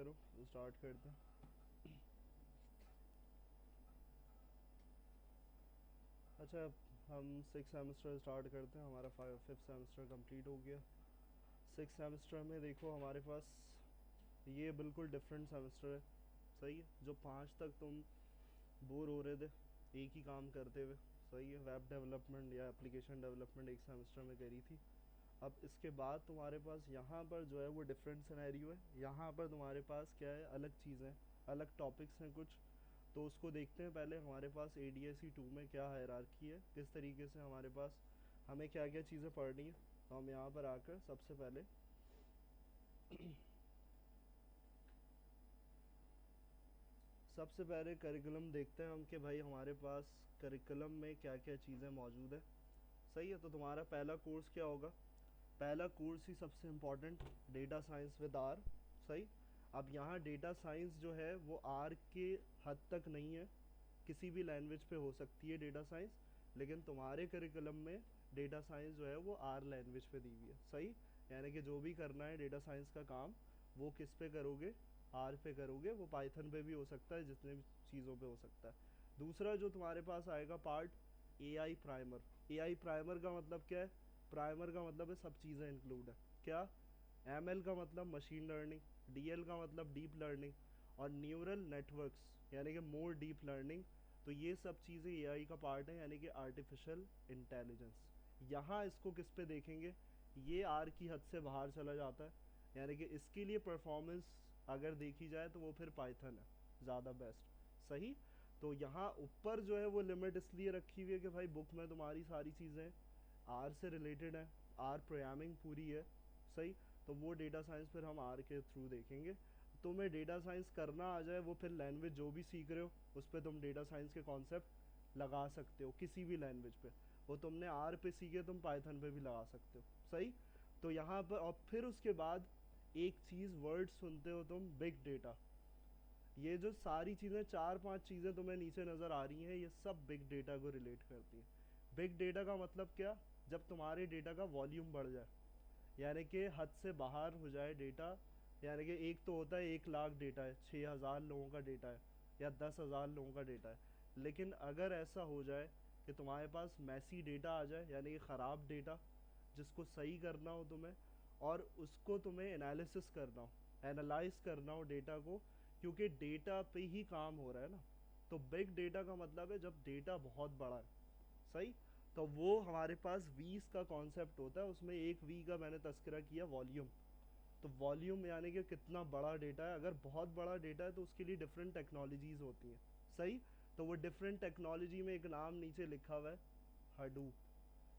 करो, स्टार्ट करते हैं। अच्छा, हम 6 सेमेस्टर स्टार्ट करते हैं। हमारा 5th सेमेस्टर कंप्लीट हो गया। 6 सेमेस्टर में देखो हमारे पास ये बिल्कुल डिफरेंट सेमेस्टर है। सही है, जो 5 तक तुम बोर हो रहे थे एक ही काम करते हुए, सही है, वेब डेवलपमेंट या एप्लीकेशन डेवलपमेंट एक सेमेस्टर में करी थी। अब इसके बाद तुम्हारे पास यहाँ पर जो है वो डिफरेंट सिनेरियो है। यहाँ पर तुम्हारे पास क्या है, अलग चीज़ें, अलग टॉपिक्स हैं कुछ। तो उसको देखते हैं। पहले हमारे पास ADSE 2 में क्या हायरार्की है, किस तरीके से हमारे पास हमें क्या क्या चीज़ें पढ़नी है। तो हम यहाँ पर आकर सबसे पहले करिकुलम देखते हैं हम कि भाई हमारे पास करिकुलम में क्या क्या चीज़ें मौजूद है। सही है, तो तुम्हारा पहला कोर्स क्या होगा? पहला कोर्स ही सबसे important, data science with R. सही। अब यहाँ डेटा साइंस जो है वो आर के हद तक नहीं है, किसी भी लैंग्वेज पे हो सकती है डेटा साइंस, लेकिन तुम्हारे करिकुलम में डेटा साइंस जो है वो आर लैंग्वेज पे दी हुई है। सही। यानी कि जो भी करना है डेटा साइंस का काम, वो किस पे करोगे? आर पे करोगे। वो पाइथन पे भी हो सकता है, जितने भी चीज़ों पे हो सकता है। दूसरा जो तुम्हारे पास आएगा part, AI primer. AI primer का मतलब क्या है? प्राइमर का मतलब है सब चीज़ें इंक्लूड है। क्या? ML का मतलब मशीन लर्निंग, DL का मतलब डीप लर्निंग, और न्यूरल नेटवर्क्स यानी कि मोर डीप लर्निंग। तो ये सब चीज़ें AI का पार्ट है, यानी कि आर्टिफिशियल इंटेलिजेंस। यहाँ इसको किस पे देखेंगे? ये आर की हद से बाहर चला जाता है, यानी कि इसके लिए परफॉर्मेंस अगर देखी जाए तो वो फिर पाइथन है ज़्यादा बेस्ट। सही। तो यहाँ ऊपर जो है वो लिमिट इसलिए रखी हुई है कि भाई बुक में तुम्हारी सारी चीज़ें आर से रिलेटेड हैं, आर प्रोग्रामिंग पूरी है। सही। तो वो डेटा साइंस फिर हम आर के थ्रू देखेंगे। तुम्हें डेटा साइंस करना आ जाए, वो फिर लैंग्वेज जो भी सीख रहे हो उस पर तुम डेटा साइंस के कॉन्सेप्ट लगा सकते हो किसी भी लैंग्वेज पे। वो तुमने आर पे सीखे, तुम पाइथन पे भी लगा सकते हो। सही। तो यहाँ पर और फिर उसके बाद एक चीज़ वर्ड सुनते हो तुम, बिग डेटा। ये जो सारी चीज़ें, 4-5 चीज़ें तुम्हें नीचे नज़र आ रही हैं, ये सब बिग डेटा को रिलेट करती हैं। बिग डेटा का मतलब क्या? जब तुम्हारे डेटा का वॉल्यूम बढ़ जाए, यानी कि हद से बाहर हो जाए डेटा। यानी कि एक तो होता है 1 लाख डेटा है, 6,000 लोगों का डेटा है, या 10,000 लोगों का डेटा है। लेकिन अगर ऐसा हो जाए कि तुम्हारे पास मैसी डेटा आ जाए, यानी कि ख़राब डेटा जिसको सही करना हो तुम्हें, और उसको तुम्हें एनालिसिस करना हो, एनालाइज करना हो डेटा को, क्योंकि डेटा पे ही काम हो रहा है ना। तो बिग डेटा का मतलब है जब डेटा बहुत बड़ा है। सही। तो वो हमारे पास वीज का कॉन्सेप्ट होता है, उसमें एक वी का मैंने तस्करा किया, वॉल्यूम। तो वॉल्यूम यानी कि कितना बड़ा डेटा है। अगर बहुत बड़ा डेटा है तो उसके लिए डिफरेंट टेक्नोलॉजीज होती हैं। सही। तो वो डिफरेंट टेक्नोलॉजी में एक नाम नीचे लिखा हुआ है, हडूप।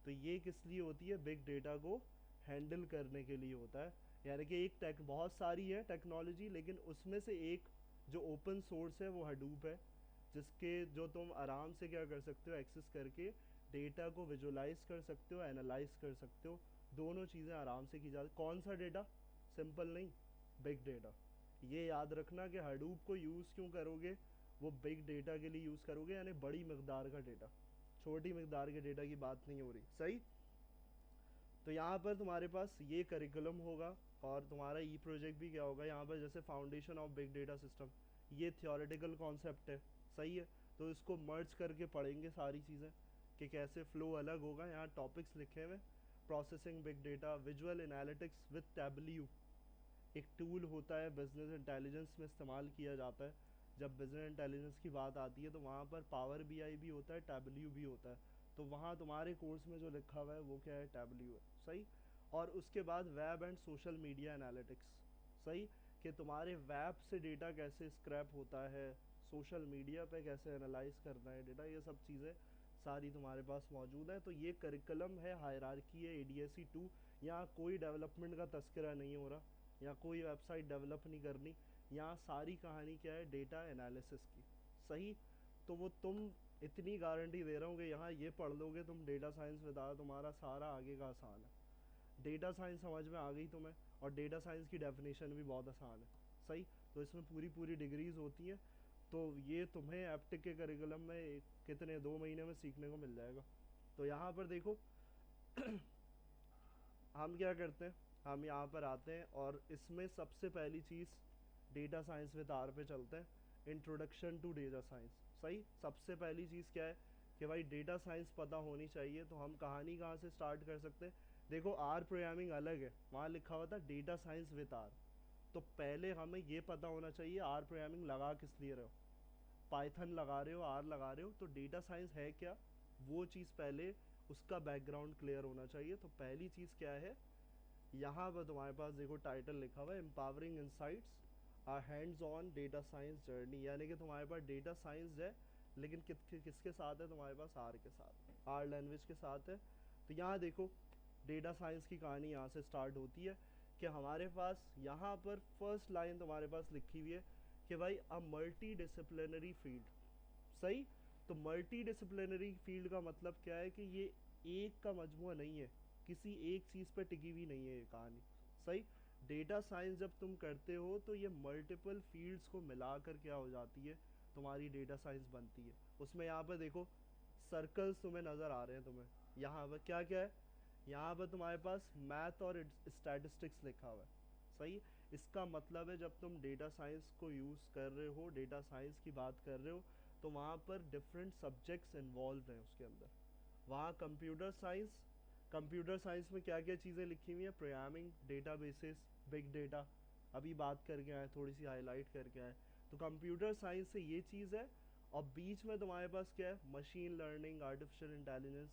तो ये किस लिए होती है? बिग डेटा को हैंडल करने के लिए होता है। यानी कि एक टेक, बहुत सारी है टेक्नोलॉजी, लेकिन उसमें से एक जो ओपन सोर्स है वो हडूप है, जिसके जो तुम आराम से क्या कर सकते हो, एक्सेस करके डेटा को विजुलाइज कर सकते हो, एनालाइज कर सकते हो। दोनों चीज़ें आराम से की जा। कौन सा डेटा? सिंपल नहीं, बिग डेटा। ये याद रखना कि हडूप को यूज़ क्यों करोगे, वो बिग डेटा के लिए यूज़ करोगे, यानी बड़ी मकदार का डेटा, छोटी मकदार के डेटा की बात नहीं हो रही। सही। तो यहाँ पर तुम्हारे पास ये करिकुलम होगा, और तुम्हारा ई प्रोजेक्ट भी क्या होगा यहाँ पर, जैसे foundation of big data system, ये थियोरेटिकल कॉन्सेप्ट है। सही है। तो इसको मर्ज करके पढ़ेंगे सारी चीज़ें कि कैसे फ्लो अलग होगा। यहाँ टॉपिक्स लिखे हुए, processing big data, visual analytics with tableau, एक टूल होता है बिजनेस इंटेलिजेंस में इस्तेमाल किया जाता है। जब बिजनेस इंटेलिजेंस की बात आती है तो वहाँ पर पावर BI भी होता है, टैबल्यू भी होता है। तो वहाँ तुम्हारे कोर्स में जो लिखा हुआ है वो क्या है? टैबल्यू है। सही। और उसके बाद web and social media analytics. सही। कि तुम्हारे वेब से डेटा कैसे स्क्रैप होता है, सोशल मीडिया पे कैसे एनालाइज करना है डेटा, ये सब चीज़ें सारी तुम्हारे पास मौजूद है। तो ये करिकुलम है, हायरार्की है ADSE 2। यहाँ कोई डेवलपमेंट का तस्करा नहीं हो रहा, या कोई वेबसाइट डेवलप नहीं करनी। यहाँ सारी कहानी क्या है? डेटा एनालिसिस की। सही। तो वो तुम, इतनी गारंटी दे रहा हूँ कि यहाँ ये पढ़ लोगे तुम, डेटा साइंस बता, तुम्हारा सारा आगे का आसान है। डेटा साइंस समझ में आ गई तुम्हें, और डेटा साइंस की डेफिनेशन भी बहुत आसान है। सही। तो इसमें पूरी पूरी डिग्रीज होती हैं। तो ये तुम्हें एप्टिक के करिकुलम में कितने 2 महीने में सीखने को मिल जाएगा। तो यहाँ पर देखो हम क्या करते हैं, हम यहाँ पर आते हैं, और इसमें सबसे पहली चीज़ डेटा साइंस विद आर पे चलते हैं। Introduction to data science. सही, सबसे पहली चीज़ क्या है कि भाई डेटा साइंस पता होनी चाहिए। तो हम कहानी कहाँ से स्टार्ट कर सकते हैं? देखो आर प्रोग्रामिंग अलग है, वहाँ लिखा हुआ था डेटा साइंस विद आर। तो पहले हमें ये पता होना चाहिए आर प्रोग्रामिंग लगा किस लिए रहे हो, पाइथन लगा रहे हो, आर लगा रहे हो, तो डेटा साइंस है क्या, वो चीज़ पहले उसका बैकग्राउंड क्लियर होना चाहिए। तो पहली चीज़ क्या है, यहाँ पर तुम्हारे पास देखो टाइटल लिखा हुआ है empowering insights R hands on data science journey, यानी कि तुम्हारे पास डेटा साइंस है लेकिन किसके साथ है, तुम्हारे पास आर के साथ, आर लैंग्वेज के साथ है। तो यहाँ देखो डेटा साइंस की कहानी यहाँ से स्टार्ट होती है कि हमारे पास यहाँ पर फर्स्ट लाइन तुम्हारे पास लिखी हुई है कि भाई अ मल्टी डिसिप्लिनरी फील्ड। सही, तो मल्टी डिसिप्लिनरी फील्ड का मतलब क्या है कि ये एक का मजमुआ नहीं है, किसी एक चीज़ पर टिकी हुई नहीं है ये कहानी। सही, डेटा साइंस जब तुम करते हो तो ये मल्टीपल फील्ड्स को मिलाकर क्या हो जाती है, तुम्हारी डेटा साइंस बनती है। उसमें यहाँ पर देखो सर्कल्स तुम्हें नज़र आ रहे हैं, तुम्हें यहाँ पर क्या क्या है, यहाँ पर तुम्हारे पास मैथ और स्टैटिस्टिक्स लिखा हुआ है। सही, इसका मतलब है जब तुम डेटा साइंस को यूज़ कर रहे हो, डेटा साइंस की बात कर रहे हो, तो वहाँ पर डिफरेंट सब्जेक्ट्स इन्वॉल्व हैं उसके अंदर। वहाँ कंप्यूटर साइंस में क्या क्या चीज़ें लिखी हुई हैं, प्रोग्रामिंग, डेटाबेसेस, बिग डेटा, अभी बात करके आए, थोड़ी सी हाईलाइट करके आए। तो कंप्यूटर साइंस से ये चीज़ है, और बीच में तुम्हारे पास क्या है, मशीन लर्निंग, आर्टिफिशियल इंटेलिजेंस।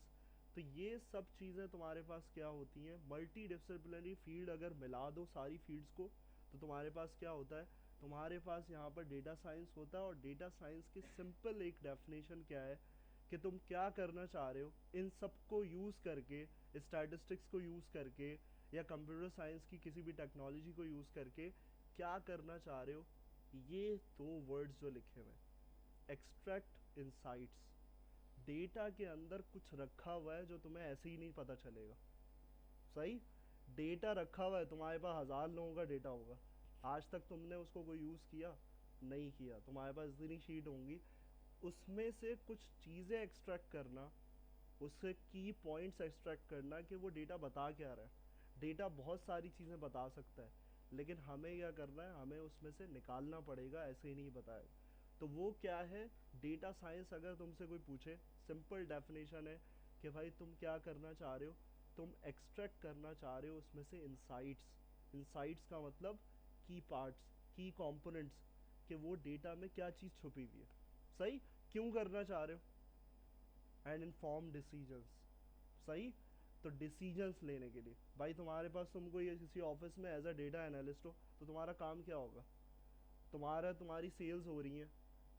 तो ये सब चीज़ें तुम्हारे पास क्या होती हैं, मल्टी डिसिप्लिनरी फील्ड अगर मिला दो सारी फील्ड्स को, तो तुम्हारे पास क्या होता है, तुम्हारे पास यहाँ पर डेटा साइंस होता है। और डेटा साइंस की सिंपल एक डेफिनेशन क्या है कि तुम क्या करना चाह रहे हो इन सब को यूज़ करके, स्टैटिस्टिक्स को यूज़ करके या कंप्यूटर साइंस की किसी भी टेक्नोलॉजी को यूज़ करके क्या करना चाह रहे हो, ये दो वर्ड्स जो लिखे हुए हैं, एक्सट्रैक्ट इनसाइट्स। डेटा के अंदर कुछ रखा हुआ है जो तुम्हें ऐसे ही नहीं पता चलेगा। सही, डेटा रखा हुआ है, तुम्हारे पास 1000 लोगों का डेटा होगा, आज तक तुमने उसको कोई यूज़ किया नहीं किया, तुम्हारे पास इतनी शीट होंगी, उसमें से कुछ चीज़ें एक्सट्रैक्ट करना, उससे की पॉइंट्स एक्सट्रैक्ट करना कि वो डेटा बता क्या रहा है। डेटा बहुत सारी चीज़ें बता सकता है, लेकिन हमें क्या करना है, हमें उसमें से निकालना पड़ेगा, ऐसे ही नहीं बताएगा। तो वो क्या है, डेटा साइंस अगर तुमसे कोई पूछे, सिंपल डेफिनेशन है कि भाई तुम क्या करना चाह रहे हो, तुम एक्सट्रैक्ट करना चाह रहे हो उसमें से इंसाइट्स। इंसाइट्स का मतलब की पार्ट्स, की कंपोनेंट्स, कि वो डेटा में क्या चीज़ छुपी हुई है। सही, क्यों करना चाह रहे हो, एंड इन्फॉर्म डिसीजंस। सही, तो डिसीजंस लेने के लिए भाई तुम्हारे पास, तुमको ये किसी ऑफिस में एज अ डेटा एनालिस्ट हो, तो तुम्हारा काम क्या होगा, तुम्हारी सेल्स हो रही हैं,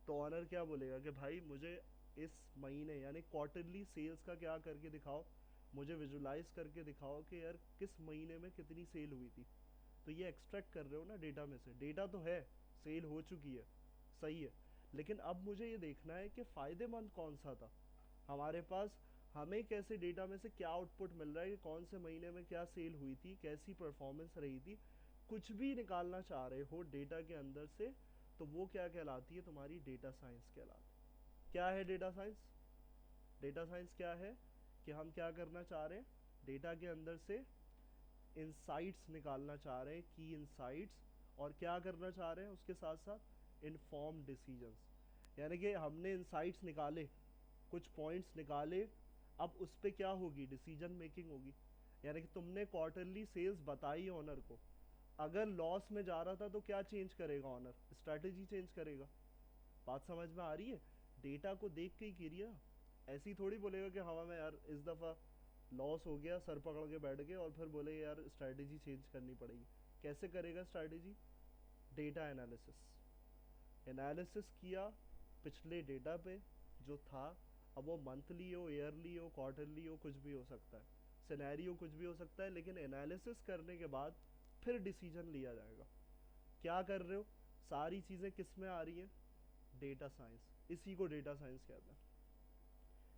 तो ऑनर क्या बोलेगा कि भाई मुझे इस महीने यानी क्वार्टरली सेल्स का क्या करके दिखाओ, मुझे विजुलाइज करके दिखाओ कि यार किस महीने में कितनी सेल हुई थी। तो ये एक्सट्रैक्ट कर रहे हो ना डेटा में से, डेटा तो है, सेल हो चुकी है, सही है, लेकिन अब मुझे ये देखना है कि फ़ायदेमंद कौन सा था हमारे पास, हमें कैसे डेटा में से क्या आउटपुट मिल रहा है कि कौन से महीने में क्या सेल हुई थी, कैसी परफॉर्मेंस रही थी, कुछ भी निकालना चाह रहे हो डेटा के अंदर से, तो वो क्या कहलाती है, तुम्हारी डेटा साइंस कहलाती है। क्या है डेटा साइंस? डेटा साइंस क्या है कि हम क्या करना चाह रहे हैं, डेटा के अंदर से इंसाइट्स निकालना चाह रहे हैं, की इंसाइट्स, और क्या करना चाह रहे हैं उसके साथ साथ इन्फॉर्म डिसीजंस। यानी कि हमने इंसाइट्स निकाले, कुछ पॉइंट्स निकाले, अब उस पर क्या होगी, डिसीजन मेकिंग होगी। यानी कि तुमने क्वार्टरली सेल्स बताई ऑनर को, अगर लॉस में जा रहा था तो क्या चेंज करेगा ऑनर, स्ट्रैटेजी चेंज करेगा। बात समझ में आ रही है? डेटा को देख के ही कीजिए, ऐसी थोड़ी बोलेगा कि हवा में यार इस दफ़ा लॉस हो गया, सर पकड़ के बैठ गए और फिर बोले यार स्ट्रैटेजी चेंज करनी पड़ेगी। कैसे करेगा स्ट्रैटेजी? डेटा एनालिसिस, एनालिसिस किया पिछले डेटा पे जो था, अब वो मंथली हो, ईयरली हो, क्वार्टरली हो, कुछ भी हो सकता है, सिनेरियो कुछ भी हो सकता है, लेकिन एनालिसिस करने के बाद फिर डिसीजन लिया जाएगा। क्या कर रहे हो, सारी चीज़ें किस में आ रही हैं, डेटा साइंस, इसी को डेटा साइंस कहते हैं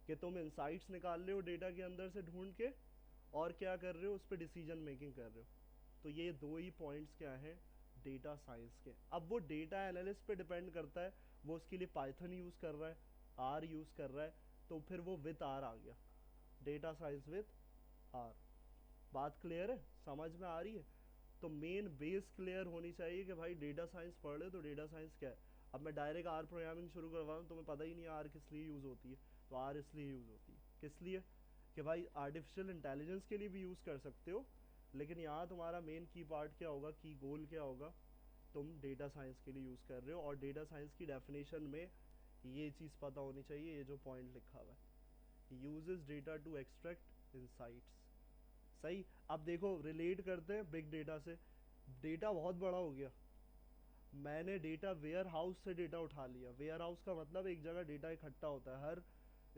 कि तुम इंसाइट्स निकाल रहे हो डेटा के अंदर से ढूंढ के, और क्या कर रहे हो, उस पर डिसीजन मेकिंग कर रहे हो। तो ये दो ही पॉइंट्स क्या हैं डेटा साइंस के। अब वो डेटा एनालिस्ट पे डिपेंड करता है, वो उसके लिए पाइथन यूज़ कर रहा है, आर यूज़ कर रहा है, तो फिर वो विथ आर आ गया, डेटा साइंस विथ आर। बात क्लियर है, समझ में आ रही है? तो मेन बेस क्लियर होनी चाहिए कि भाई डेटा साइंस पढ़ रहे हो तो डेटा साइंस क्या है। अब मैं डायरेक्ट आर प्रोग्रामिंग शुरू करवाऊँ तो तुम्हें पता ही नहीं आर किस लिए यूज़ होती है। तो आर इसलिए यूज़ होती है, किस लिए, कि भाई आर्टिफिशियल इंटेलिजेंस के लिए भी यूज़ कर सकते हो, लेकिन यहाँ तुम्हारा मेन की पार्ट क्या होगा, की गोल क्या होगा, तुम डेटा साइंस के लिए यूज़ कर रहे हो। और डेटा साइंस की डेफिनेशन में ये चीज़ पता होनी चाहिए, ये जो पॉइंट लिखा हुआ है, uses data to extract insights. सही। अब देखो रिलेट करते हैं बिग डेटा से। डेटा बहुत बड़ा हो गया, मैंने डेटा वेयर हाउस से डेटा उठा लिया। वेयर हाउस का मतलब एक जगह डेटा इकट्ठा होता है, हर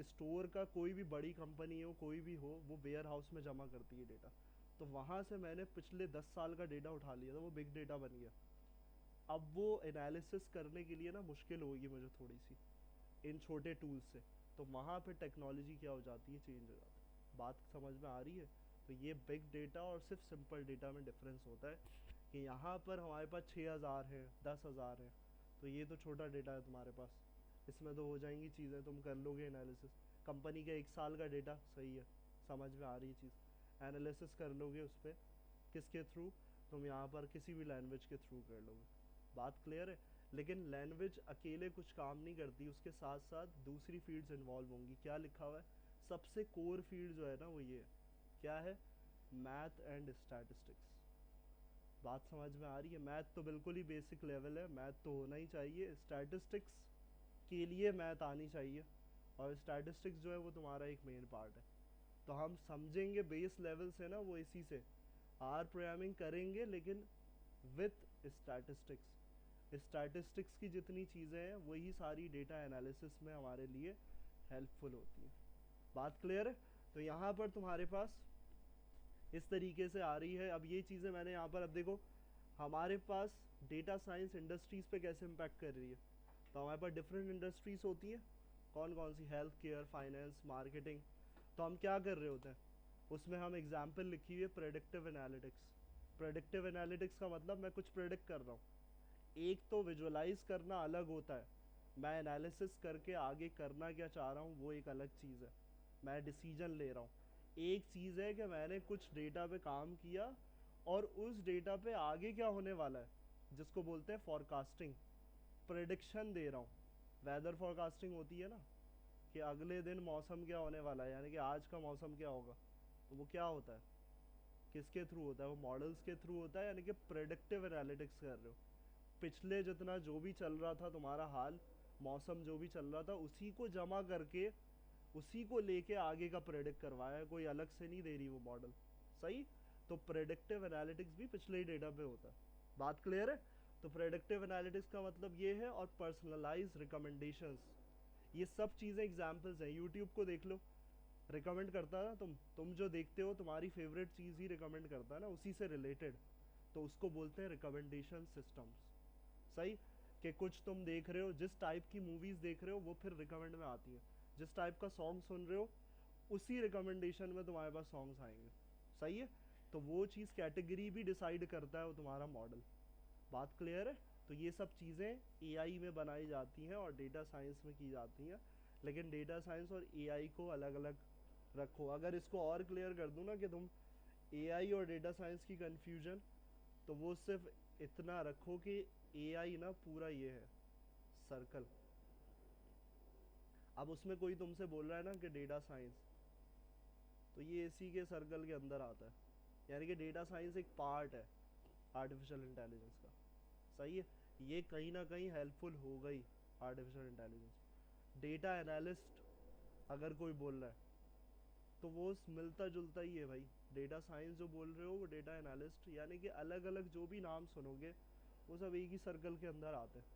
स्टोर का कोई भी बड़ी कंपनी हो कोई भी हो वो वेयर हाउस में जमा करती है डेटा। तो वहाँ से मैंने पिछले 10 साल का डेटा उठा लिया, तो वो बिग डेटा बन गया। अब वो एनालिसिस करने के लिए ना मुश्किल होगी मुझे थोड़ी सी इन छोटे टूल्स से। तो वहाँ पे टेक्नोलॉजी क्या हो जाती है, चेंज हो जाती है। बात समझ में आ रही है। तो ये बिग डेटा और सिर्फ सिंपल डेटा में डिफरेंस होता है कि यहाँ पर हमारे पास 6,000 है, 10,000 है, तो ये तो छोटा डेटा है तुम्हारे पास, इसमें तो हो जाएंगी चीज़ें, तुम कर लोगे एनालिसिस। कंपनी का 1 साल का डेटा, सही है, समझ में आ रही है चीज़, एनालिसिस कर लोगे उस पर, किसके थ्रू, तुम यहाँ पर किसी भी लैंग्वेज के थ्रू कर लोगे। बात क्लियर है। लेकिन लैंग्वेज अकेले कुछ काम नहीं करती, उसके साथ साथ दूसरी फील्ड्स इन्वॉल्व होंगी। क्या लिखा हुआ है, सबसे कोर फील्ड जो है ना वो ये है, क्या है, मैथ एंड स्टैटिस्टिक्स। बात समझ में आ रही है। मैथ तो बिल्कुल ही बेसिक लेवल है, मैथ तो होना ही चाहिए, स्टैटिस्टिक्स के लिए मैथ आनी चाहिए, और स्टैटिस्टिक्स जो है वो तुम्हारा एक मेन पार्ट है। तो हम समझेंगे बेस लेवल से ना, वो इसी से आर प्रोग्रामिंग करेंगे लेकिन विथ स्टैटिस्टिक्स। स्टैटिस्टिक्स की जितनी चीज़ें हैं वही सारी डेटा एनालिसिस में हमारे लिए हेल्पफुल होती हैं। बात क्लियर है। तो यहाँ पर तुम्हारे पास इस तरीके से आ रही है। अब ये चीज़ें मैंने यहाँ पर, अब देखो हमारे पास डेटा साइंस इंडस्ट्रीज़ पे कैसे इम्पैक्ट कर रही है। तो हमारे पास डिफरेंट इंडस्ट्रीज़ होती हैं, कौन कौन सी, हेल्थ केयर, फाइनेंस, मार्केटिंग। तो हम क्या कर रहे होते हैं, उसमें हम एग्जाम्पल लिखी हुई है प्रेडिक्टिव एनालिटिक्स। प्रेडिक्टिव एनालिटिक्स का मतलब मैं कुछ प्रेडिक्ट कर रहा हूँ। एक तो विजुअलाइज करना अलग होता है, मैं एनालिसिस करके आगे करना क्या चाह रहा हूँ वो एक अलग चीज़ है, मैं डिसीजन ले रहा हूँ। एक चीज़ है कि मैंने कुछ डेटा पे काम किया और उस डेटा पे आगे क्या होने वाला है, जिसको बोलते हैं फॉरकास्टिंग, प्रेडिक्शन दे रहा हूँ। वेदर फॉरकास्टिंग होती है ना, कि अगले दिन मौसम क्या होने वाला है, यानी कि आज का मौसम क्या होगा, तो वो क्या होता है, किसके थ्रू होता है, वो मॉडल्स के थ्रू होता है, यानी कि प्रेडिक्टिव एनालिटिक्स कर रहे हो। पिछले जितना जो भी चल रहा था तुम्हारा हाल, मौसम जो भी चल रहा था उसी को जमा करके उसी को लेके आगे का प्रेडिक्ट करवाया है, कोई अलग से नहीं दे रही वो मॉडल। सही। तो प्रेडिक्टिव एनालिटिक्स भी पिछले ही डेटा पे होता है। बात क्लियर है। तो प्रेडिक्टिव एनालिटिक्स का मतलब ये है, और पर्सनलाइज रिकमेंडेशंस, ये सब चीज़ें एग्जाम्पल्स हैं। यूट्यूब को देख लो, रिकमेंड करता है ना, तुम जो देखते हो तुम्हारी फेवरेट चीज़ ही रिकमेंड करता है ना, उसी से रिलेटेड, तो उसको बोलते हैं रिकमेंडेशन सिस्टम्स। सही। कि कुछ तुम देख रहे हो, जिस टाइप की मूवीज देख रहे हो वो फिर रिकमेंड में आती है, जिस टाइप का सॉन्ग सुन रहे हो उसी रिकमेंडेशन में तुम्हारे पास सॉन्ग्स आएंगे। सही है। तो वो चीज़ कैटेगरी भी डिसाइड करता है वो तुम्हारा मॉडल। बात क्लियर है। तो ये सब चीज़ें एआई में बनाई जाती हैं और डेटा साइंस में की जाती हैं, लेकिन डेटा साइंस और एआई को अलग अलग रखो। अगर इसको और क्लियर कर दूँ ना कि तुम एआई और डेटा साइंस की कन्फ्यूजन, तो वो सिर्फ इतना रखो कि एआई ना पूरा ये है सर्कल। अब उसमें कोई तुमसे बोल रहा है ना कि डेटा साइंस, तो ये इसी के सर्कल के अंदर आता है, यानी कि डेटा साइंस एक पार्ट है आर्टिफिशियल इंटेलिजेंस का। सही है। ये कहीं ना कहीं हेल्पफुल हो गई आर्टिफिशियल इंटेलिजेंस। डेटा एनालिस्ट अगर कोई बोल रहा है तो वो मिलता जुलता ही है भाई। डेटा साइंस जो बोल रहे हो वो डेटा एनालिस्ट, यानी कि अलग अलग जो भी नाम सुनोगे वो सब एक ही सर्कल के अंदर आते हैं।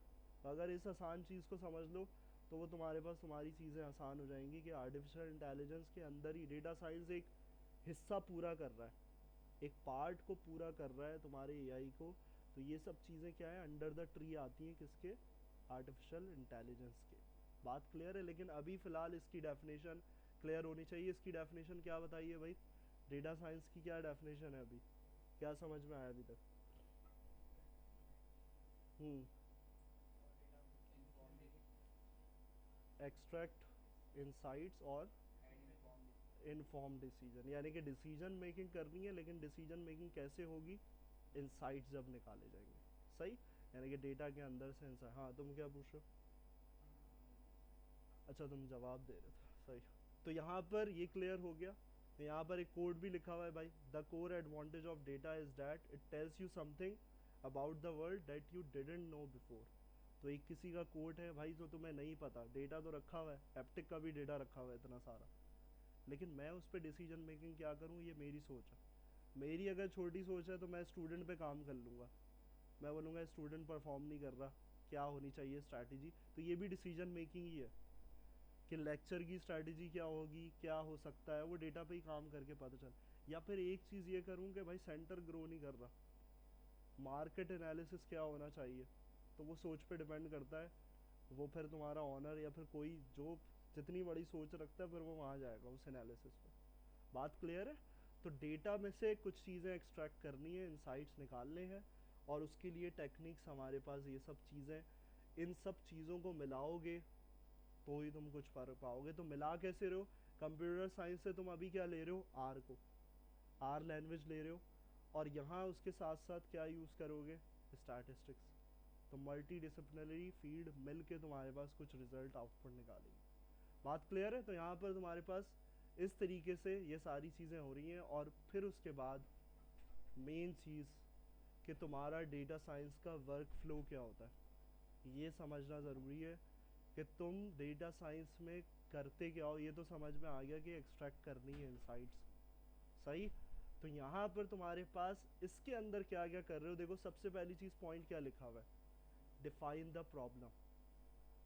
तो अगर इस आसान चीज़ को समझ लो तो वो तुम्हारे पास तुम्हारी चीज़ें आसान हो जाएंगी कि आर्टिफिशियल इंटेलिजेंस के अंदर ही डेटा साइंस एक हिस्सा पूरा कर रहा है, एक पार्ट को पूरा कर रहा है तुम्हारे एआई को। तो ये सब चीज़ें क्या है, अंडर द ट्री आती हैं, किसके, आर्टिफिशियल इंटेलिजेंस के। बात क्लियर है। लेकिन अभी फ़िलहाल इसकी डेफिनेशन क्लियर होनी चाहिए। इसकी डेफिनेशन क्या बताइए भाई, डेटा साइंस की क्या डेफिनेशन है अभी, क्या समझ में आया अभी तक। हम्म। एक्सट्रैक्ट इनसाइट्स और इनफॉर्म डिसीजन, यानी कि डिसीजन मेकिंग करनी है, लेकिन डिसीजन मेकिंग कैसे होगी, इंसाइट्स जब निकाले जाएंगे। सही, यानी कि डेटा के अंदर से इंसाइट। हाँ तुम क्या पूछ रहे हो? अच्छा तुम जवाब दे रहे थे, सही। तो यहाँ पर ये क्लियर हो गया। तो यहाँ पर एक कोड भी लिखा हुआ है भाई, the core advantage of data is that it tells you something about the world that you didn't know before. तो एक किसी का कोड है भाई जो तुम्हें नहीं पता, डेटा तो रखा हुआ है, एप्टिक का भी डेटा रखा हुआ है इतना सारा, लेकिन मैं उस पर डिसीजन मेकिंग क्या करूँ, ये मेरी सोच है। मेरी अगर छोटी सोच है तो मैं स्टूडेंट पे काम कर लूँगा, मैं बोलूँगा स्टूडेंट परफॉर्म नहीं कर रहा, क्या होनी चाहिए स्ट्रैटेजी, तो ये भी डिसीजन मेकिंग ही है कि लेक्चर की स्ट्रैटेजी क्या होगी, क्या हो सकता है, वो डेटा पे ही काम करके पता चल। या फिर एक चीज़ ये करूँ कि भाई सेंटर ग्रो नहीं कर रहा, मार्केट एनालिसिस क्या होना चाहिए, तो वो सोच पे डिपेंड करता है। वो फिर तुम्हारा ऑनर या फिर कोई जो जितनी बड़ी सोच रखता है फिर वो वहाँ जाएगा उस एनालिसिस पे। बात क्लियर है? तो डेटा में से कुछ चीज़ें एक्सट्रैक्ट करनी है, इंसाइट्स निकालने हैं, और उसके लिए टेक्निक्स हमारे पास ये सब चीज़ें, इन सब चीज़ों को मिलाओगे तो ही तुम कुछ कर पाओगे। तो मिला कैसे रहे हो? कंप्यूटर साइंस से तुम अभी क्या ले रहे हो, आर को, आर लैंग्वेज ले रहे हो, और यहाँ उसके साथ साथ क्या यूज़ करोगे, स्टैटिस्टिक्स। तो मल्टी डिसिप्लिनरी फील्ड मिल के तुम्हारे पास कुछ रिजल्ट आउटपुट निकालेगी। बात क्लियर है? तो यहाँ पर तुम्हारे पास इस तरीके से ये सारी चीज़ें हो रही हैं, और फिर उसके बाद मेन चीज़ कि तुम्हारा डेटा साइंस का वर्क फ्लो क्या होता है, ये समझना ज़रूरी है कि तुम डेटा साइंस में करते क्या हो। ये तो समझ में आ गया कि एक्सट्रैक्ट करनी है इंसाइट्स, सही। तो यहाँ पर तुम्हारे पास इसके अंदर क्या क्या कर रहे हो, देखो सबसे पहली चीज़ पॉइंट क्या लिखा हुआ है, define the problem.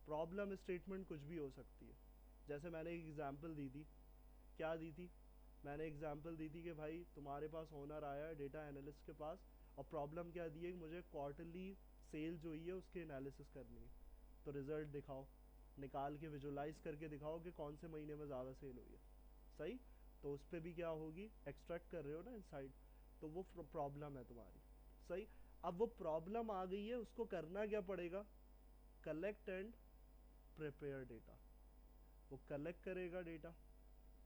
Problem statement कुछ भी हो सकती है, जैसे मैंने एक एग्जांपल दी थी, क्या दी थी, मैंने एग्जांपल दी थी कि भाई तुम्हारे पास ओनर आया है डेटा एनालिस्ट के पास, और प्रॉब्लम क्या दी है, मुझे क्वार्टरली सेल जो हुई है उसके एनालिसिस करनी है। तो रिजल्ट दिखाओ, निकाल के विजुलाइज करके दिखाओ कि कौन से महीने में ज़्यादा सेल हुई है, सही। तो उस पर भी क्या होगी, एक्सट्रैक्ट कर रहे हो ना इनसाइड, तो वो प्रॉब्लम है तुम्हारी, सही। अब वो प्रॉब्लम आ गई है, उसको करना क्या पड़ेगा, कलेक्ट एंड प्रिपेयर डेटा। वो कलेक्ट करेगा डेटा,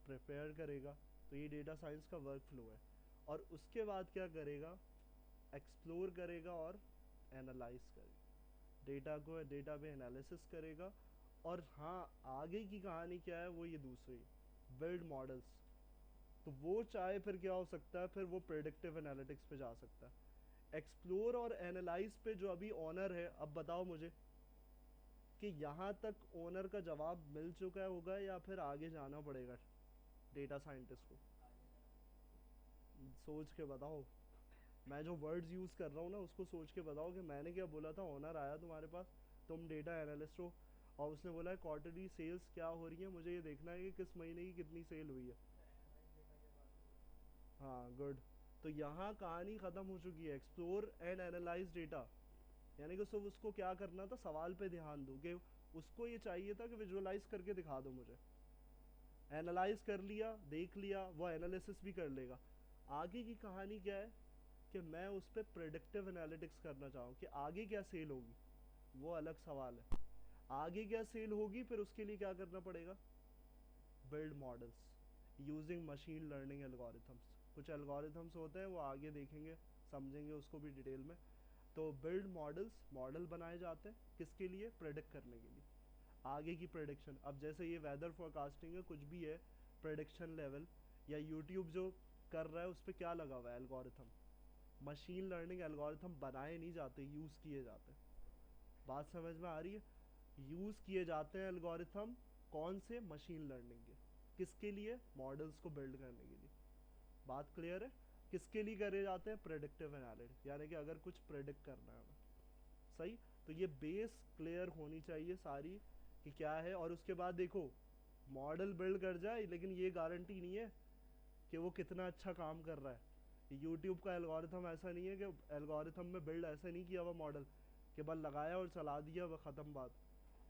प्रिपेयर करेगा, तो ये डेटा साइंस का वर्क फ्लो है। और उसके बाद क्या करेगा, एक्सप्लोर करेगा और एनालाइज करेगा, डेटा को डेटा पे एनालिसिस करेगा। और हाँ, आगे की कहानी क्या है वो ये दूसरी, बिल्ड मॉडल्स। तो वो चाहे फिर क्या हो सकता है, फिर वो प्रेडिक्टिव एनालिटिक्स पे जा सकता है। एक्सप्लोर और एनालाइज पे जो अभी ऑनर है, अब बताओ मुझे कि यहाँ तक ओनर का जवाब मिल चुका है होगा या फिर आगे जाना पड़ेगा डेटा साइंटिस्ट को, सोच के बताओ। मैं जो वर्ड्स यूज़ कर रहा हूँ ना उसको सोच के बताओ कि मैंने क्या बोला था, ओनर आया तुम्हारे पास, तुम डेटा एनालिस्ट हो, और उसने बोला है क्वार्टरली सेल्स क्या हो रही है, मुझे ये देखना है कि किस महीने की कितनी सेल हुई है। हाँ गुड। तो यहाँ कहानी ख़त्म हो चुकी है, एक्सप्लोर एंड एनालाइज डेटा, यानी कि सिर्फ उसको क्या करना था, सवाल पे ध्यान दो कि उसको ये चाहिए था कि विजुअलाइज करके दिखा दो मुझे। एनालाइज कर लिया, देख लिया, वो एनालिसिस भी कर लेगा। आगे की कहानी क्या है कि मैं उस पर प्रेडिक्टिव एनालिटिक्स करना चाहूँ कि आगे क्या सेल होगी, वो अलग सवाल है। आगे क्या सेल होगी, फिर उसके लिए क्या करना पड़ेगा, build models using machine learning algorithms. कुछ एल्गोरिथम्स होते हैं, वो आगे देखेंगे, समझेंगे उसको भी डिटेल में। तो बिल्ड मॉडल्स, मॉडल बनाए जाते हैं किसके लिए, प्रेडिक्ट करने के लिए, आगे की प्रेडिक्शन। अब जैसे ये वेदर फोरकास्टिंग है, कुछ भी है, प्रेडिक्शन लेवल, या यूट्यूब जो कर रहा है उस पर क्या लगा हुआ है, एल्गोरिथम। मशीन लर्निंग एल्गोरिथम बनाए नहीं जाते, यूज़ किए जाते हैं। बात समझ में आ रही है? यूज़ किए जाते हैं एल्गोरिथम, कौन से, मशीन लर्निंग के, किसके लिए, मॉडल्स को बिल्ड करने के लिए। बात क्लियर है? किसके लिए करे जाते हैं, प्रेडिक्टिव एनालिटिक्स, यानी कि अगर कुछ प्रेडिक्ट करना है हमें, सही। तो ये बेस क्लियर होनी चाहिए सारी कि क्या है। और उसके बाद देखो, मॉडल बिल्ड कर जाए लेकिन ये गारंटी नहीं है कि वो कितना अच्छा काम कर रहा है। यूट्यूब का एल्गोरिथम ऐसा नहीं है कि एल्गोरिथम में बिल्ड ऐसे नहीं किया हुआ मॉडल कि बस लगाया और चला दिया, वह ख़त्म बात।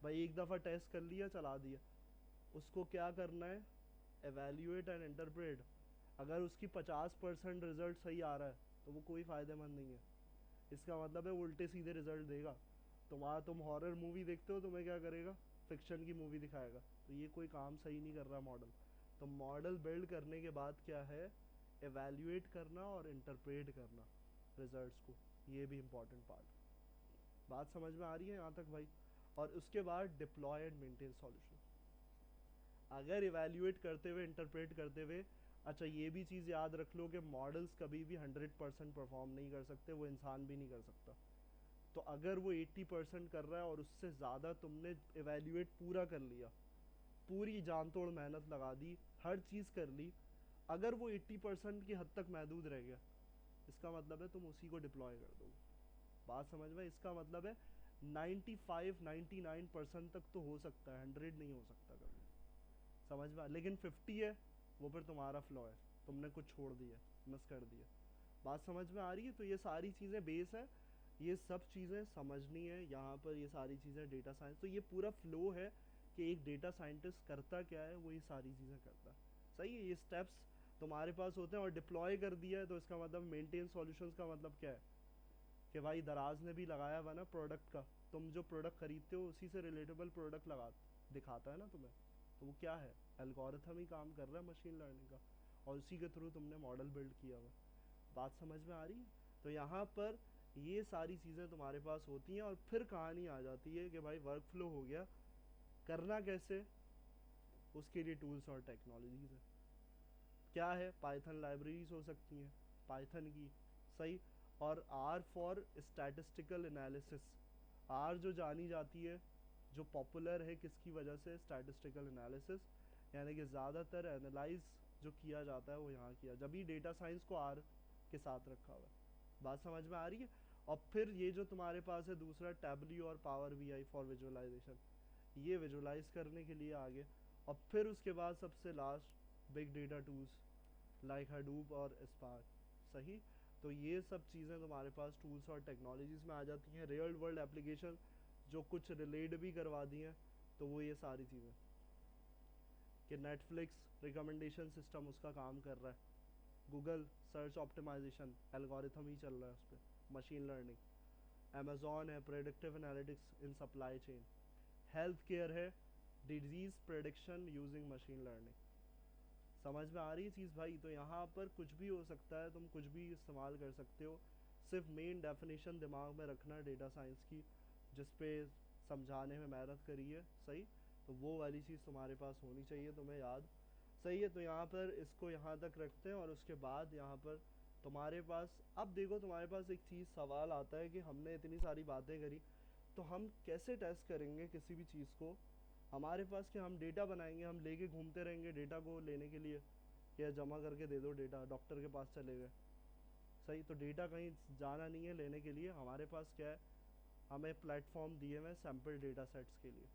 भाई एक दफ़ा टेस्ट कर लिया, चला दिया। उसको क्या करना है, एवेल्यूएट एंड इंटरप्रेट। अगर उसकी 50% रिजल्ट सही आ रहा है तो वो कोई फ़ायदेमंद नहीं है, इसका मतलब है उल्टे सीधे रिजल्ट देगा। तुम हॉरर मूवी देखते हो, तुम्हें क्या करेगा, फिक्शन की मूवी दिखाएगा, तो ये कोई काम सही नहीं कर रहा मॉडल। तो मॉडल बिल्ड करने के बाद क्या है, एवेल्यूएट करना और इंटरप्रेट करना। रिजल्ट्स को, ये भी इम्पोर्टेंट पार्ट। बात समझ में आ रही है यहाँ तक भाई? और उसके बाद डिप्लॉय एंड मेंटेन सॉल्यूशन। अगर इवेल्युएट करते हुए, इंटरप्रेट करते हुए, अच्छा ये भी चीज़ याद रख लो कि मॉडल्स कभी भी 100% परफॉर्म नहीं कर सकते, वो इंसान भी नहीं कर सकता। तो अगर वो 80% कर रहा है और उससे ज़्यादा तुमने इवेल्युएट पूरा कर लिया, पूरी जान तोड़ मेहनत लगा दी, हर चीज़ कर ली, अगर वो 80% की हद तक महदूद रह गया, इसका मतलब है तुम उसी को डिप्लॉय कर दोगे। बात समझ में? इसका मतलब है 95-99% तक तो हो सकता है, 100 नहीं हो सकता कभी। समझ में? लेकिन 50 है, वो फिर तुम्हारा फ्लॉ है, तुमने कुछ छोड़ दिया, मिस कर दिया। बात समझ में आ रही है? तो ये सारी चीज़ें बेस है, ये सब चीज़ें समझनी है यहाँ पर, ये सारी चीज़ें डेटा साइंस। तो ये पूरा फ्लो है कि एक डेटा साइंटिस्ट करता क्या है, वो ये सारी चीज़ें करता है। सही है? ये स्टेप्स तुम्हारे पास होते हैं। और डिप्लॉय कर दिया है तो इसका मतलब मेंटेन सॉल्यूशंस का मतलब क्या है कि भाई दराज ने भी लगाया हुआ ना प्रोडक्ट का, तुम जो प्रोडक्ट खरीदते हो उसी से रिलेटेबल प्रोडक्ट लगा दिखाता है ना तुम्हें, तो वो क्या है? एल्गोरिथम ही काम कर रहा है मशीन लर्निंग का, और उसी के थ्रू तुमने मॉडल बिल्ड किया हुआ। बात समझ में आ रही है? तो यहाँ पर ये सारी चीज़ें तुम्हारे पास होती हैं, और फिर कहानी आ जाती है कि भाई वर्क फ्लो हो गया, करना कैसे, उसके लिए टूल्स और टेक्नोलॉजीज है। क्या है? पाइथन लाइब्रेरीज हो सकती हैं, पाइथन की। सही। और R for statistical analysis, R जो जानी जाती है, जो पॉपुलर है किसकी वजह से? स्टैटिस्टिकल एनालिसिस, यानी कि ज़्यादातर एनालाइज जो किया जाता है वो यहाँ किया, जब भी डेटा साइंस को आर के साथ रखा हुआ है। बात समझ में आ रही है? और फिर ये जो तुम्हारे पास है दूसरा, टैबल्यू और पावर बीआई फॉर विजुअलाइजेशन, ये विजुअलाइज करने के लिए आगे। और फिर उसके बाद सबसे last big data tools like Hadoop और स्पार्क। सही। तो ये सब चीज़ें तुम्हारे पास टूल्स और टेक्नोलॉजीज में आ जाती हैं। रियल वर्ल्ड एप्लीकेशन जो कुछ रिलेट भी करवा दी हैं, तो वो ये सारी चीज़ें कि नेटफ्लिक्स रिकमेंडेशन सिस्टम उसका काम कर रहा है, गूगल सर्च ऑप्टिमाइजेशन एल्गोरिथम ही चल रहा है उस पर, मशीन लर्निंग। अमेजोन है predictive analytics in supply chain. Health care है disease prediction using machine learning. समझ में आ रही है चीज़ भाई? तो यहाँ पर कुछ भी हो सकता है, तुम कुछ भी इस्तेमाल कर सकते हो, सिर्फ मेन डेफिनेशन दिमाग में रखना डेटा साइंस की, जिस पे समझाने में मेहनत करी है। सही। तो वो वाली चीज़ तुम्हारे पास होनी चाहिए तुम्हें याद। सही है। तो यहाँ पर इसको यहाँ तक रखते हैं, और उसके बाद यहाँ पर तुम्हारे पास, अब देखो तुम्हारे पास एक चीज़ सवाल आता है कि हमने इतनी सारी बातें करी, तो हम कैसे टेस्ट करेंगे किसी भी चीज़ को? हमारे पास क्या, हम डेटा बनाएंगे, हम लेके घूमते रहेंगे डेटा को लेने के लिए, या जमा करके दे दो डेटा, डॉक्टर के पास चले गए। सही। तो डेटा कहीं जाना नहीं है लेने के लिए, हमारे पास क्या है, हमें प्लेटफॉर्म दिए हुए सैम्पल डेटा सेट्स के लिए।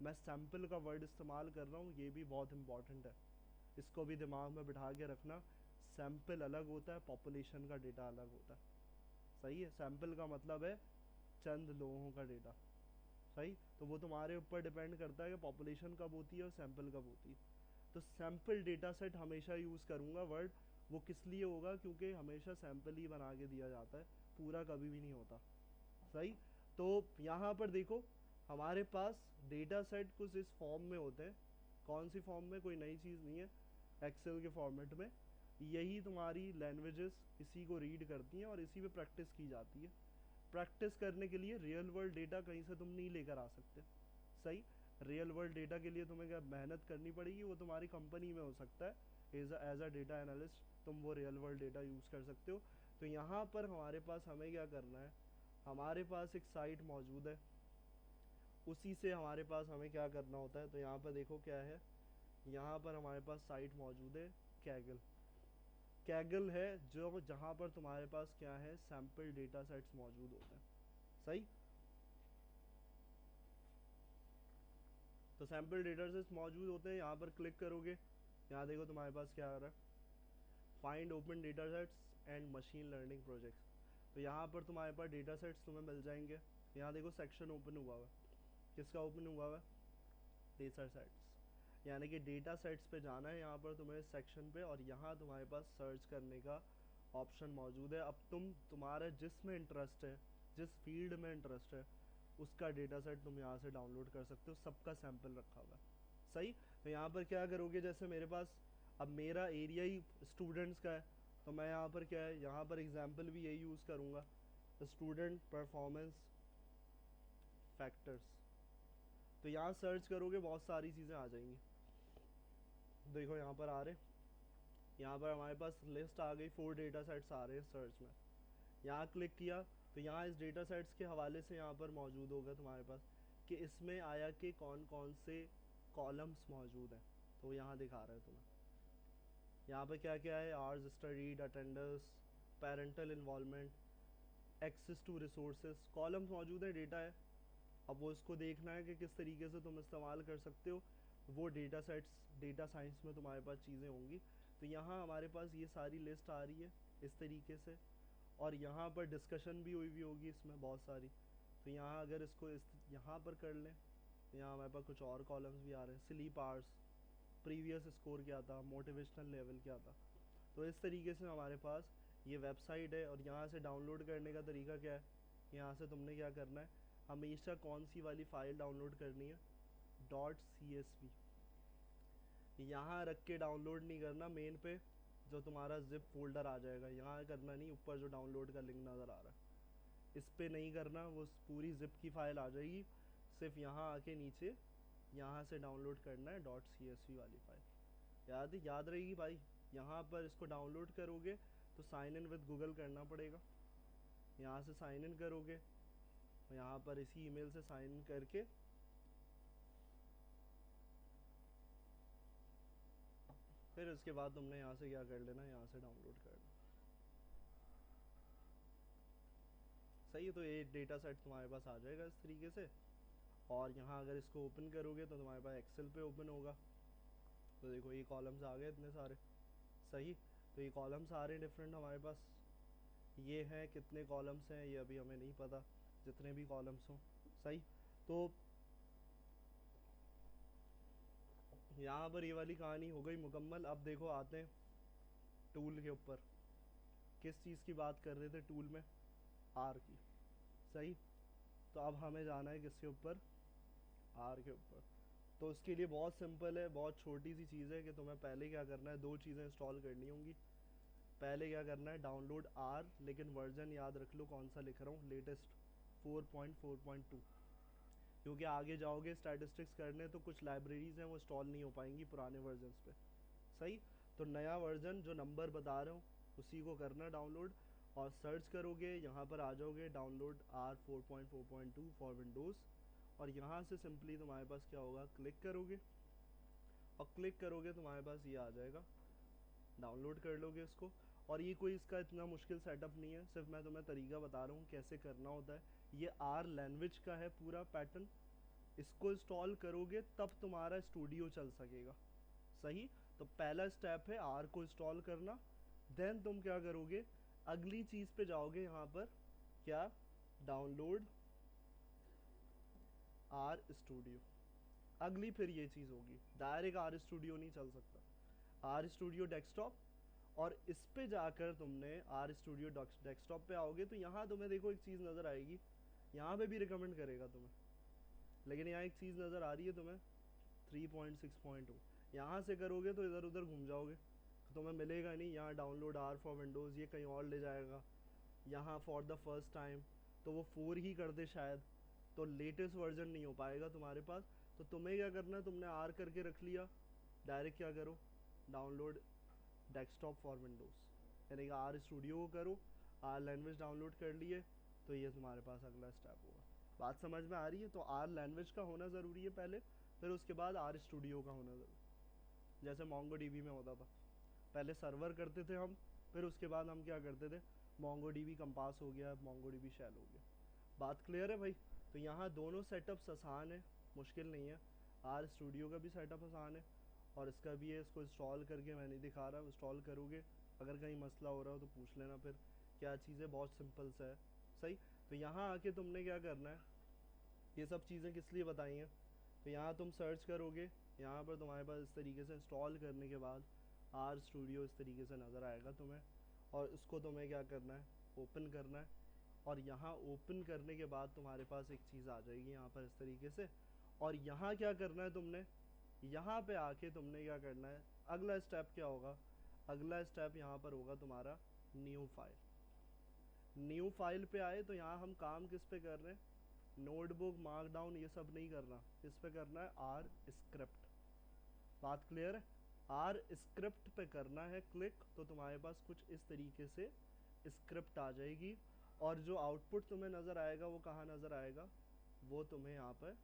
मैं सैम्पल का वर्ड इस्तेमाल कर रहा हूँ, ये भी बहुत इंपॉर्टेंट है, इसको भी दिमाग में बिठा के रखना। सैम्पल अलग होता है, पॉपुलेशन का डेटा अलग होता है। सही है। सैम्पल का मतलब है चंद लोगों का डेटा। सही। तो वो तुम्हारे ऊपर डिपेंड करता है कि पॉपुलेशन कब होती है और सैंपल कब होती है। तो सैंपल डेटा सेट हमेशा यूज़ करूँगा वर्ड, वो किस लिए होगा? क्योंकि हमेशा सैंपल ही बना के दिया जाता है, पूरा कभी भी नहीं होता। सही। तो यहाँ पर देखो हमारे पास डेटा सेट कुछ इस फॉर्म में होते हैं। कौन सी फॉर्म में? कोई नई चीज़ नहीं है, एक्सेल के फॉर्मेट में। यही तुम्हारी लैंग्वेजेस इसी को रीड करती हैं और इसी पे प्रैक्टिस की जाती है। प्रैक्टिस करने के लिए रियल वर्ल्ड डेटा कहीं से तुम नहीं लेकर आ सकते। सही। रियल वर्ल्ड डेटा के लिए तुम्हें क्या मेहनत करनी पड़ेगी, वो तुम्हारी कंपनी में हो सकता है एज अ डेटा एनालिस्ट, तुम वो रियल वर्ल्ड डेटा यूज़ कर सकते हो। तो यहाँ पर हमारे पास हमें क्या करना है, हमारे पास एक साइट मौजूद है, उसी से हमारे पास हमें क्या करना होता है। तो यहाँ पर देखो क्या है, यहाँ पर हमारे पास साइट मौजूद है कैगल। कैगल है जो, जहाँ पर तुम्हारे पास क्या है, सैम्पल डेटा सेट्स मौजूद होते हैं। सही। तो सैम्पल डेटा सेट्स मौजूद होते हैं, यहाँ पर क्लिक करोगे, यहाँ देखो तुम्हारे पास क्या आ रहा है, find open data sets and machine learning projects. तो यहाँ पर तुम्हारे पास डेटा सेट्स तुम्हें मिल जाएंगे। यहाँ देखो सेक्शन ओपन हुआ हुआ है, किसका ओपन हुआ हुआ है? डेटा सेट्स, यानी कि डेटा सेट्स पे जाना है यहाँ पर तुम्हें सेक्शन पे, और यहाँ तुम्हारे पास सर्च करने का ऑप्शन मौजूद है। अब तुम्हारा जिसमें इंटरेस्ट है, जिस फील्ड में इंटरेस्ट है, उसका डेटा सेट तुम यहाँ से डाउनलोड कर सकते हो, सबका सैंपल रखा हुआ है। सही। तो यहाँ पर क्या करोगे, जैसे मेरे पास अब मेरा एरिया ही स्टूडेंट्स का है, तो मैं यहाँ पर क्या है, यहाँ पर एग्जाम्पल भी यही यूज़ करूँगा, स्टूडेंट परफॉर्मेंस फैक्टर्स। तो यहाँ सर्च करोगे बहुत सारी चीज़ें आ जाएंगी। देखो यहाँ पर आ रहे, यहाँ पर हमारे पास लिस्ट आ गई, 4 डेटा सेट्स आ रहे हैं सर्च में। यहाँ क्लिक किया तो यहाँ इस डेटा सेट्स के हवाले से यहाँ पर मौजूद होगा तुम्हारे पास कि इसमें आया कि कौन कौन से कॉलम्स मौजूद हैं। तो यहाँ दिखा रहा है तुम्हें, यहाँ पर क्या क्या है, hours studied, attendance, parental involvement, access to resources, columns मौजूद है, डेटा है। अब वो इसको देखना है कि किस तरीके से तुम इस्तेमाल कर सकते हो, वो डेटा सेट्स डेटा साइंस में तुम्हारे पास चीज़ें होंगी। तो यहाँ हमारे पास ये सारी लिस्ट आ रही है इस तरीके से, और यहाँ पर डिस्कशन भी हुई होगी इसमें बहुत सारी। तो यहाँ अगर इसको यहाँ पर कर लें तो यहाँ हमारे पास कुछ और कॉलम्स भी आ रहे हैं, स्लीप आवर्स, प्रीवियस स्कोर क्या था, मोटिवेशनल लेवल क्या था। तो इस तरीके से हमारे पास ये वेबसाइट है। और यहाँ से डाउनलोड करने का तरीका क्या है, यहाँ से तुमने क्या करना है, हमेशा कौन सी वाली फ़ाइल डाउनलोड करनी है, .csv। यहाँ रख के डाउनलोड नहीं करना, मेन पे जो तुम्हारा जिप फोल्डर आ जाएगा यहाँ करना नहीं, ऊपर जो डाउनलोड का लिंक नज़र आ रहा है इस पे नहीं करना, वो पूरी जिप की फ़ाइल आ जाएगी। सिर्फ यहाँ आके नीचे यहाँ से डाउनलोड करना है .csv वाली फ़ाइल। याद रहेगी भाई। यहाँ पर इसको डाउनलोड करोगे तो साइन इन विद गूगल करना पड़ेगा। यहाँ से साइन इन करोगे, यहाँ पर इसी ईमेल से साइन इन करके फिर उसके बाद तुमने यहाँ से क्या कर लेना, यहाँ से डाउनलोड कर लेना। सही है। तो ये डेटा सेट तुम्हारे पास आ जाएगा इस तरीके से। और यहाँ अगर इसको ओपन करोगे तो तुम्हारे पास एक्सेल पे ओपन होगा। तो देखो ये कॉलम्स आ गए इतने सारे। सही। तो ये कॉलम्स आ रहे हैं डिफरेंट हमारे पास। ये हैं, कितने कॉलम्स हैं ये अभी हमें नहीं पता, जितने भी कॉलम्स हों। सही। तो यहाँ पर ये वाली कहानी हो गई मुकम्मल। अब देखो आते हैं टूल के ऊपर। किस चीज़ की बात कर रहे थे टूल में, आर की। सही। तो अब हमें जाना है किसके ऊपर, आर के ऊपर। तो उसके लिए बहुत सिंपल है, बहुत छोटी सी चीज़ है कि तुम्हें पहले क्या करना है, 2 चीज़ें इंस्टॉल करनी होंगी। पहले क्या करना है, डाउनलोड आर, लेकिन वर्जन याद रख लो कौन सा लिख रहा हूँ, लेटेस्ट 4.4.2। क्योंकि आगे जाओगे स्टैटिस्टिक्स करने तो कुछ लाइब्रेरीज हैं वो इंस्टॉल नहीं हो पाएंगी पुराने वर्जन्स पे। सही। तो नया वर्जन जो नंबर बता रहा हूँ उसी को करना डाउनलोड, और सर्च करोगे यहाँ पर आ जाओगे डाउनलोड आर 4.4.2 फॉर विंडोज़। और यहाँ से सिंपली तुम्हारे पास क्या होगा, क्लिक करोगे, और क्लिक करोगे तुम्हारे पास ये आ जाएगा, डाउनलोड कर लोगे इसको। और ये कोई इसका इतना मुश्किल सेटअप नहीं है, सिर्फ मैं तुम्हें तरीका बता रहा हूँ कैसे करना होता है। ये आर लैंग्वेज का है पूरा पैटर्न। इसको इंस्टॉल करोगे तब तुम्हारा स्टूडियो चल सकेगा। सही। तो पहला स्टेप है आर को इंस्टॉल करना। देन तुम क्या करोगे, अगली चीज़ पे जाओगे, यहाँ पर क्या, डाउनलोड आर स्टूडियो। अगली फिर ये चीज़ होगी, डायरेक्ट आर स्टूडियो नहीं चल सकता, आर स्टूडियो डेस्कटॉप। और इस पे जाकर तुमने आर स्टूडियो डेस्कटॉप पे आओगे तो यहाँ तुम्हें देखो एक चीज़ नज़र आएगी, यहाँ पे भी रिकमेंड करेगा तुम्हें, लेकिन यहाँ एक चीज़ नज़र आ रही है तुम्हें 3.6.2। यहाँ से करोगे तो इधर उधर घूम जाओगे तो तुम्हें मिलेगा नहीं। यहाँ डाउनलोड आर फॉर विंडोज़, ये कहीं और ले जाएगा। यहाँ फॉर द फर्स्ट टाइम तो वो 4 ही कर दे शायद, तो लेटेस्ट वर्जन नहीं हो पाएगा तुम्हारे पास। तो तुम्हें क्या करना है, तुमने आर करके रख लिया, डायरेक्ट क्या करो, डाउनलोड डेस्कटॉप फॉर विंडोज़, यानी कि आर स्टूडियो को करो, आर लैंग्वेज डाउनलोड कर लिए, तो ये तुम्हारे पास अगला स्टेप होगा। बात समझ में आ रही है। तो आर लैंग्वेज का होना ज़रूरी है पहले, फिर उसके बाद आर स्टूडियो का होना ज़रूरी। जैसे मोंगो डीबी में होता था, पहले सर्वर करते थे हम, फिर उसके बाद हम क्या करते थे, मोंगो डीबी कंपास हो गया, मोंगो डीबी शेल हो गया। बात क्लियर है भाई। तो यहाँ दोनों सेटअप्स आसान है, मुश्किल नहीं है। आर स्टूडियो का भी सेटअप आसान है और इसका भी है। इसको इंस्टॉल करके मैं नहीं दिखा रहा, इंस्टॉल करोगे, अगर कहीं मसला हो रहा हो तो पूछ लेना फिर क्या चीज़ है, बहुत सिंपल सा है। सही। तो यहाँ आके तुमने क्या करना है, ये सब चीज़ें किस लिए बताई हैं, तो यहाँ तुम सर्च करोगे, यहाँ पर तुम्हारे पास इस तरीके से इंस्टॉल करने के बाद आर स्टूडियो इस तरीके से नज़र आएगा तुम्हें। और इसको तुम्हें क्या करना है, ओपन करना है। और यहाँ ओपन करने के बाद तुम्हारे पास एक चीज़ आ जाएगी यहाँ पर इस तरीके से। और यहाँ क्या करना है तुमने, यहाँ पे आके तुमने क्या करना है, अगला स्टेप क्या होगा, अगला स्टेप यहाँ पर होगा तुम्हारा न्यू फाइल। न्यू फाइल पे आए तो यहाँ हम काम किस पे कर रहे हैं, नोटबुक मार्कडाउन ये सब नहीं करना, किस पे करना है, आर स्क्रिप्ट। बात क्लियर है, आर स्क्रिप्ट पे करना है क्लिक, तो तुम्हारे पास कुछ इस तरीके से स्क्रिप्ट आ जाएगी। और जो आउटपुट तुम्हें नज़र आएगा वो कहाँ नज़र आएगा, वो तुम्हें यहाँ पर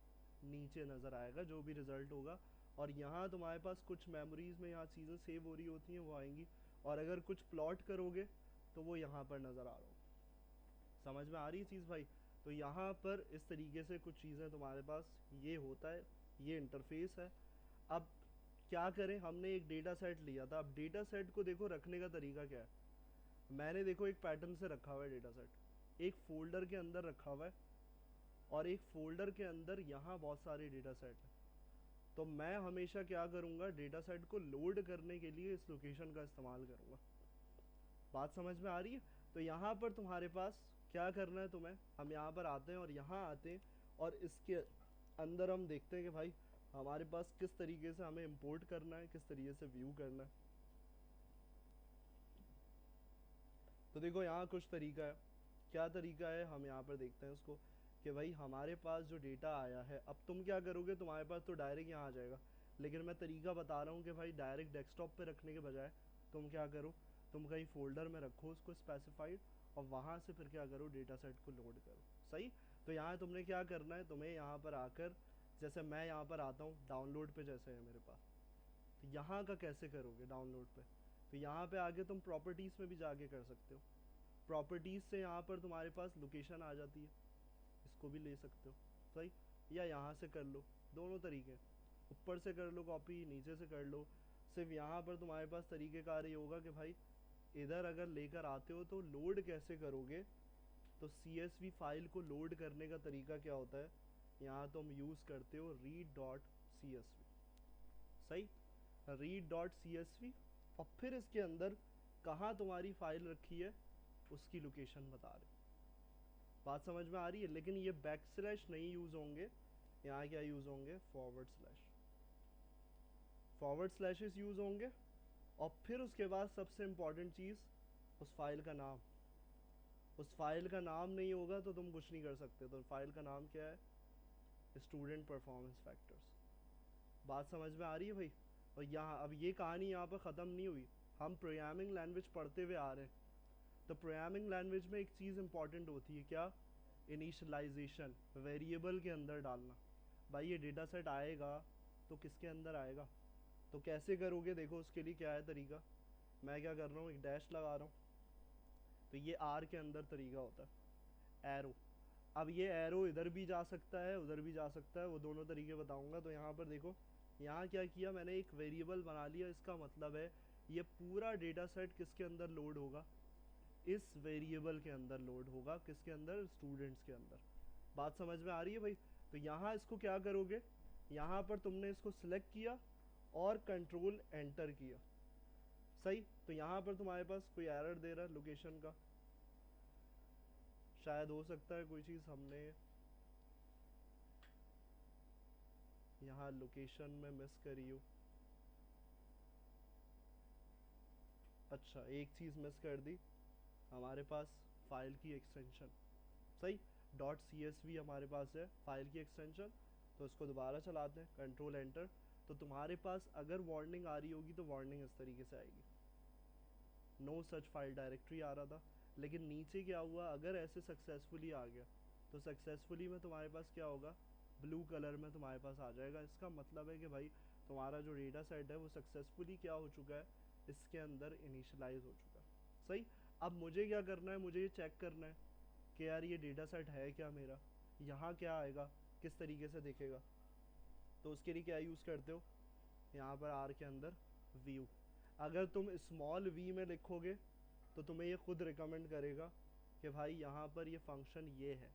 नीचे नज़र आएगा, जो भी रिजल्ट होगा। और यहाँ तुम्हारे पास कुछ मेमोरीज में यहाँ चीज़ें सेव हो रही होती हैं वो आएंगी, और अगर कुछ प्लॉट करोगे तो वो यहाँ पर नज़र आ रहा हो। समझ में आ रही है चीज़ भाई। तो यहाँ पर इस तरीके से कुछ चीज़ें तुम्हारे पास ये होता है, ये इंटरफेस है। अब क्या करें, हमने एक डेटा सेट लिया था, अब डेटा सेट को देखो रखने का तरीका क्या है। मैंने देखो एक पैटर्न से रखा हुआ है डेटा सेट, एक फोल्डर के अंदर रखा हुआ है, और एक फोल्डर के अंदर यहाँ बहुत सारे डेटा सेट हैं। तो मैं हमेशा क्या करूँगा, डेटा सेट को लोड करने के लिए इस लोकेशन का इस्तेमाल करूँगा। बात समझ में आ रही है। तो यहाँ पर तुम्हारे पास क्या करना है तुम्हें, हम यहाँ पर आते हैं और यहाँ आते हैं, और इसके अंदर हम देखते हैं कि भाई हमारे पास किस तरीके से हमें इंपोर्ट करना है, किस तरीके से व्यू करना है। तो देखो यहाँ कुछ तरीका है, क्या तरीका है हम यहाँ पर देखते हैं उसको, कि भाई हमारे पास जो डेटा आया है, अब तुम क्या करोगे, तुम्हारे पास तो डायरेक्ट यहाँ आ जाएगा, लेकिन मैं तरीका बता रहा हूँ कि भाई डायरेक्ट डेस्कटॉप पे रखने के बजाय तुम क्या करो, तुम कहीं फोल्डर में रखो उसको स्पेसिफाइड, और वहाँ से फिर क्या करो, डेटा सेट को लोड करो। सही। तो यहाँ तुमने क्या करना है, तुम्हें यहाँ पर आकर, जैसे मैं यहाँ पर आता हूँ डाउनलोड पे, जैसे है मेरे पास, तो यहाँ का कैसे करोगे डाउनलोड पे, तो यहाँ पे आगे तुम प्रॉपर्टीज़ में भी जाके कर सकते हो। प्रॉपर्टीज़ से यहाँ पर तुम्हारे पास लोकेशन आ जाती है, इसको भी ले सकते हो। सही। या यहाँ से कर लो, दोनों तरीके, ऊपर से कर लो कॉपी, नीचे से कर लो। सिर्फ यहाँ पर तुम्हारे पास तरीक़ेकार ये होगा कि भाई इधर अगर लेकर आते हो तो लोड कैसे करोगे, तो CSV फाइल को लोड करने का तरीका क्या होता है, यहाँ तुम यूज़ करते हो read.csv। सही। read.csv, और फिर इसके अंदर कहाँ तुम्हारी फाइल रखी है उसकी लोकेशन बता रहे। बात समझ में आ रही है। लेकिन ये बैक स्लैश नहीं यूज़ होंगे, यहाँ क्या यूज़ होंगे, forward slash, forward slashes use होंगे। और फिर उसके बाद सबसे इम्पॉर्टेंट चीज़, उस फाइल का नाम। उस फाइल का नाम नहीं होगा तो तुम कुछ नहीं कर सकते। तो फाइल का नाम क्या है, स्टूडेंट परफॉर्मेंस फैक्टर्स। बात समझ में आ रही है भाई। और यहाँ अब ये कहानी यहाँ पर ख़त्म नहीं हुई, हम प्रोग्रामिंग लैंग्वेज पढ़ते हुए आ रहे हैं। तो प्रोग्रामिंग लैंग्वेज में एक चीज़ इंपॉर्टेंट होती है क्या, इनिशियलाइजेशन, वेरिएबल के अंदर डालना। भाई ये डेटा सेट आएगा तो किसके अंदर आएगा, तो कैसे करोगे, देखो उसके लिए क्या है तरीका। मैं क्या कर रहा हूँ, एक डैश लगा रहा हूँ, तो ये आर के अंदर तरीका होता है एरो। अब ये एरो इधर भी जा सकता है उधर भी जा सकता है, वो दोनों तरीके बताऊंगा। तो यहाँ पर देखो, यहाँ क्या किया मैंने, एक वेरिएबल बना लिया। इसका मतलब है ये पूरा डेटा सेट किसके अंदर लोड होगा, इस वेरिएबल के अंदर लोड होगा, किसके अंदर, स्टूडेंट्स के अंदर। बात समझ में आ रही है भाई। तो यहाँ इसको क्या करोगे, यहाँ पर तुमने इसको सिलेक्ट किया और कंट्रोल एंटर किया। सही। तो यहाँ पर तुम्हारे पास कोई एरर दे रहा है लोकेशन का, शायद हो सकता है कोई चीज़ हमने यहाँ लोकेशन में मिस करी हो। अच्छा, एक चीज़ मिस कर दी, हमारे पास फाइल की एक्सटेंशन। सही। .csv हमारे पास है फाइल की एक्सटेंशन। तो इसको दोबारा चलाते हैं, कंट्रोल एंटर। तो तुम्हारे पास अगर वार्निंग आ रही होगी तो वार्निंग इस तरीके से आएगी, नो सच फाइल डायरेक्टरी आ रहा था। लेकिन नीचे क्या हुआ, अगर ऐसे सक्सेसफुली आ गया तो सक्सेसफुली में तुम्हारे पास क्या होगा, ब्लू कलर में तुम्हारे पास आ जाएगा। इसका मतलब है कि भाई तुम्हारा जो डेटा सेट है वो सक्सेसफुली क्या हो चुका है, इसके अंदर इनिशियलाइज हो चुका है। सही। अब मुझे क्या करना है, मुझे ये चेक करना है कि यार ये डेटा सेट है क्या मेरा, यहाँ क्या आएगा, किस तरीके से दिखेगा। तो उसके लिए क्या यूज़ करते हो, यहाँ पर आर के अंदर व्यू। अगर तुम स्मॉल वी में लिखोगे तो तुम्हें ये खुद रिकमेंड करेगा कि भाई यहाँ पर ये फंक्शन ये है।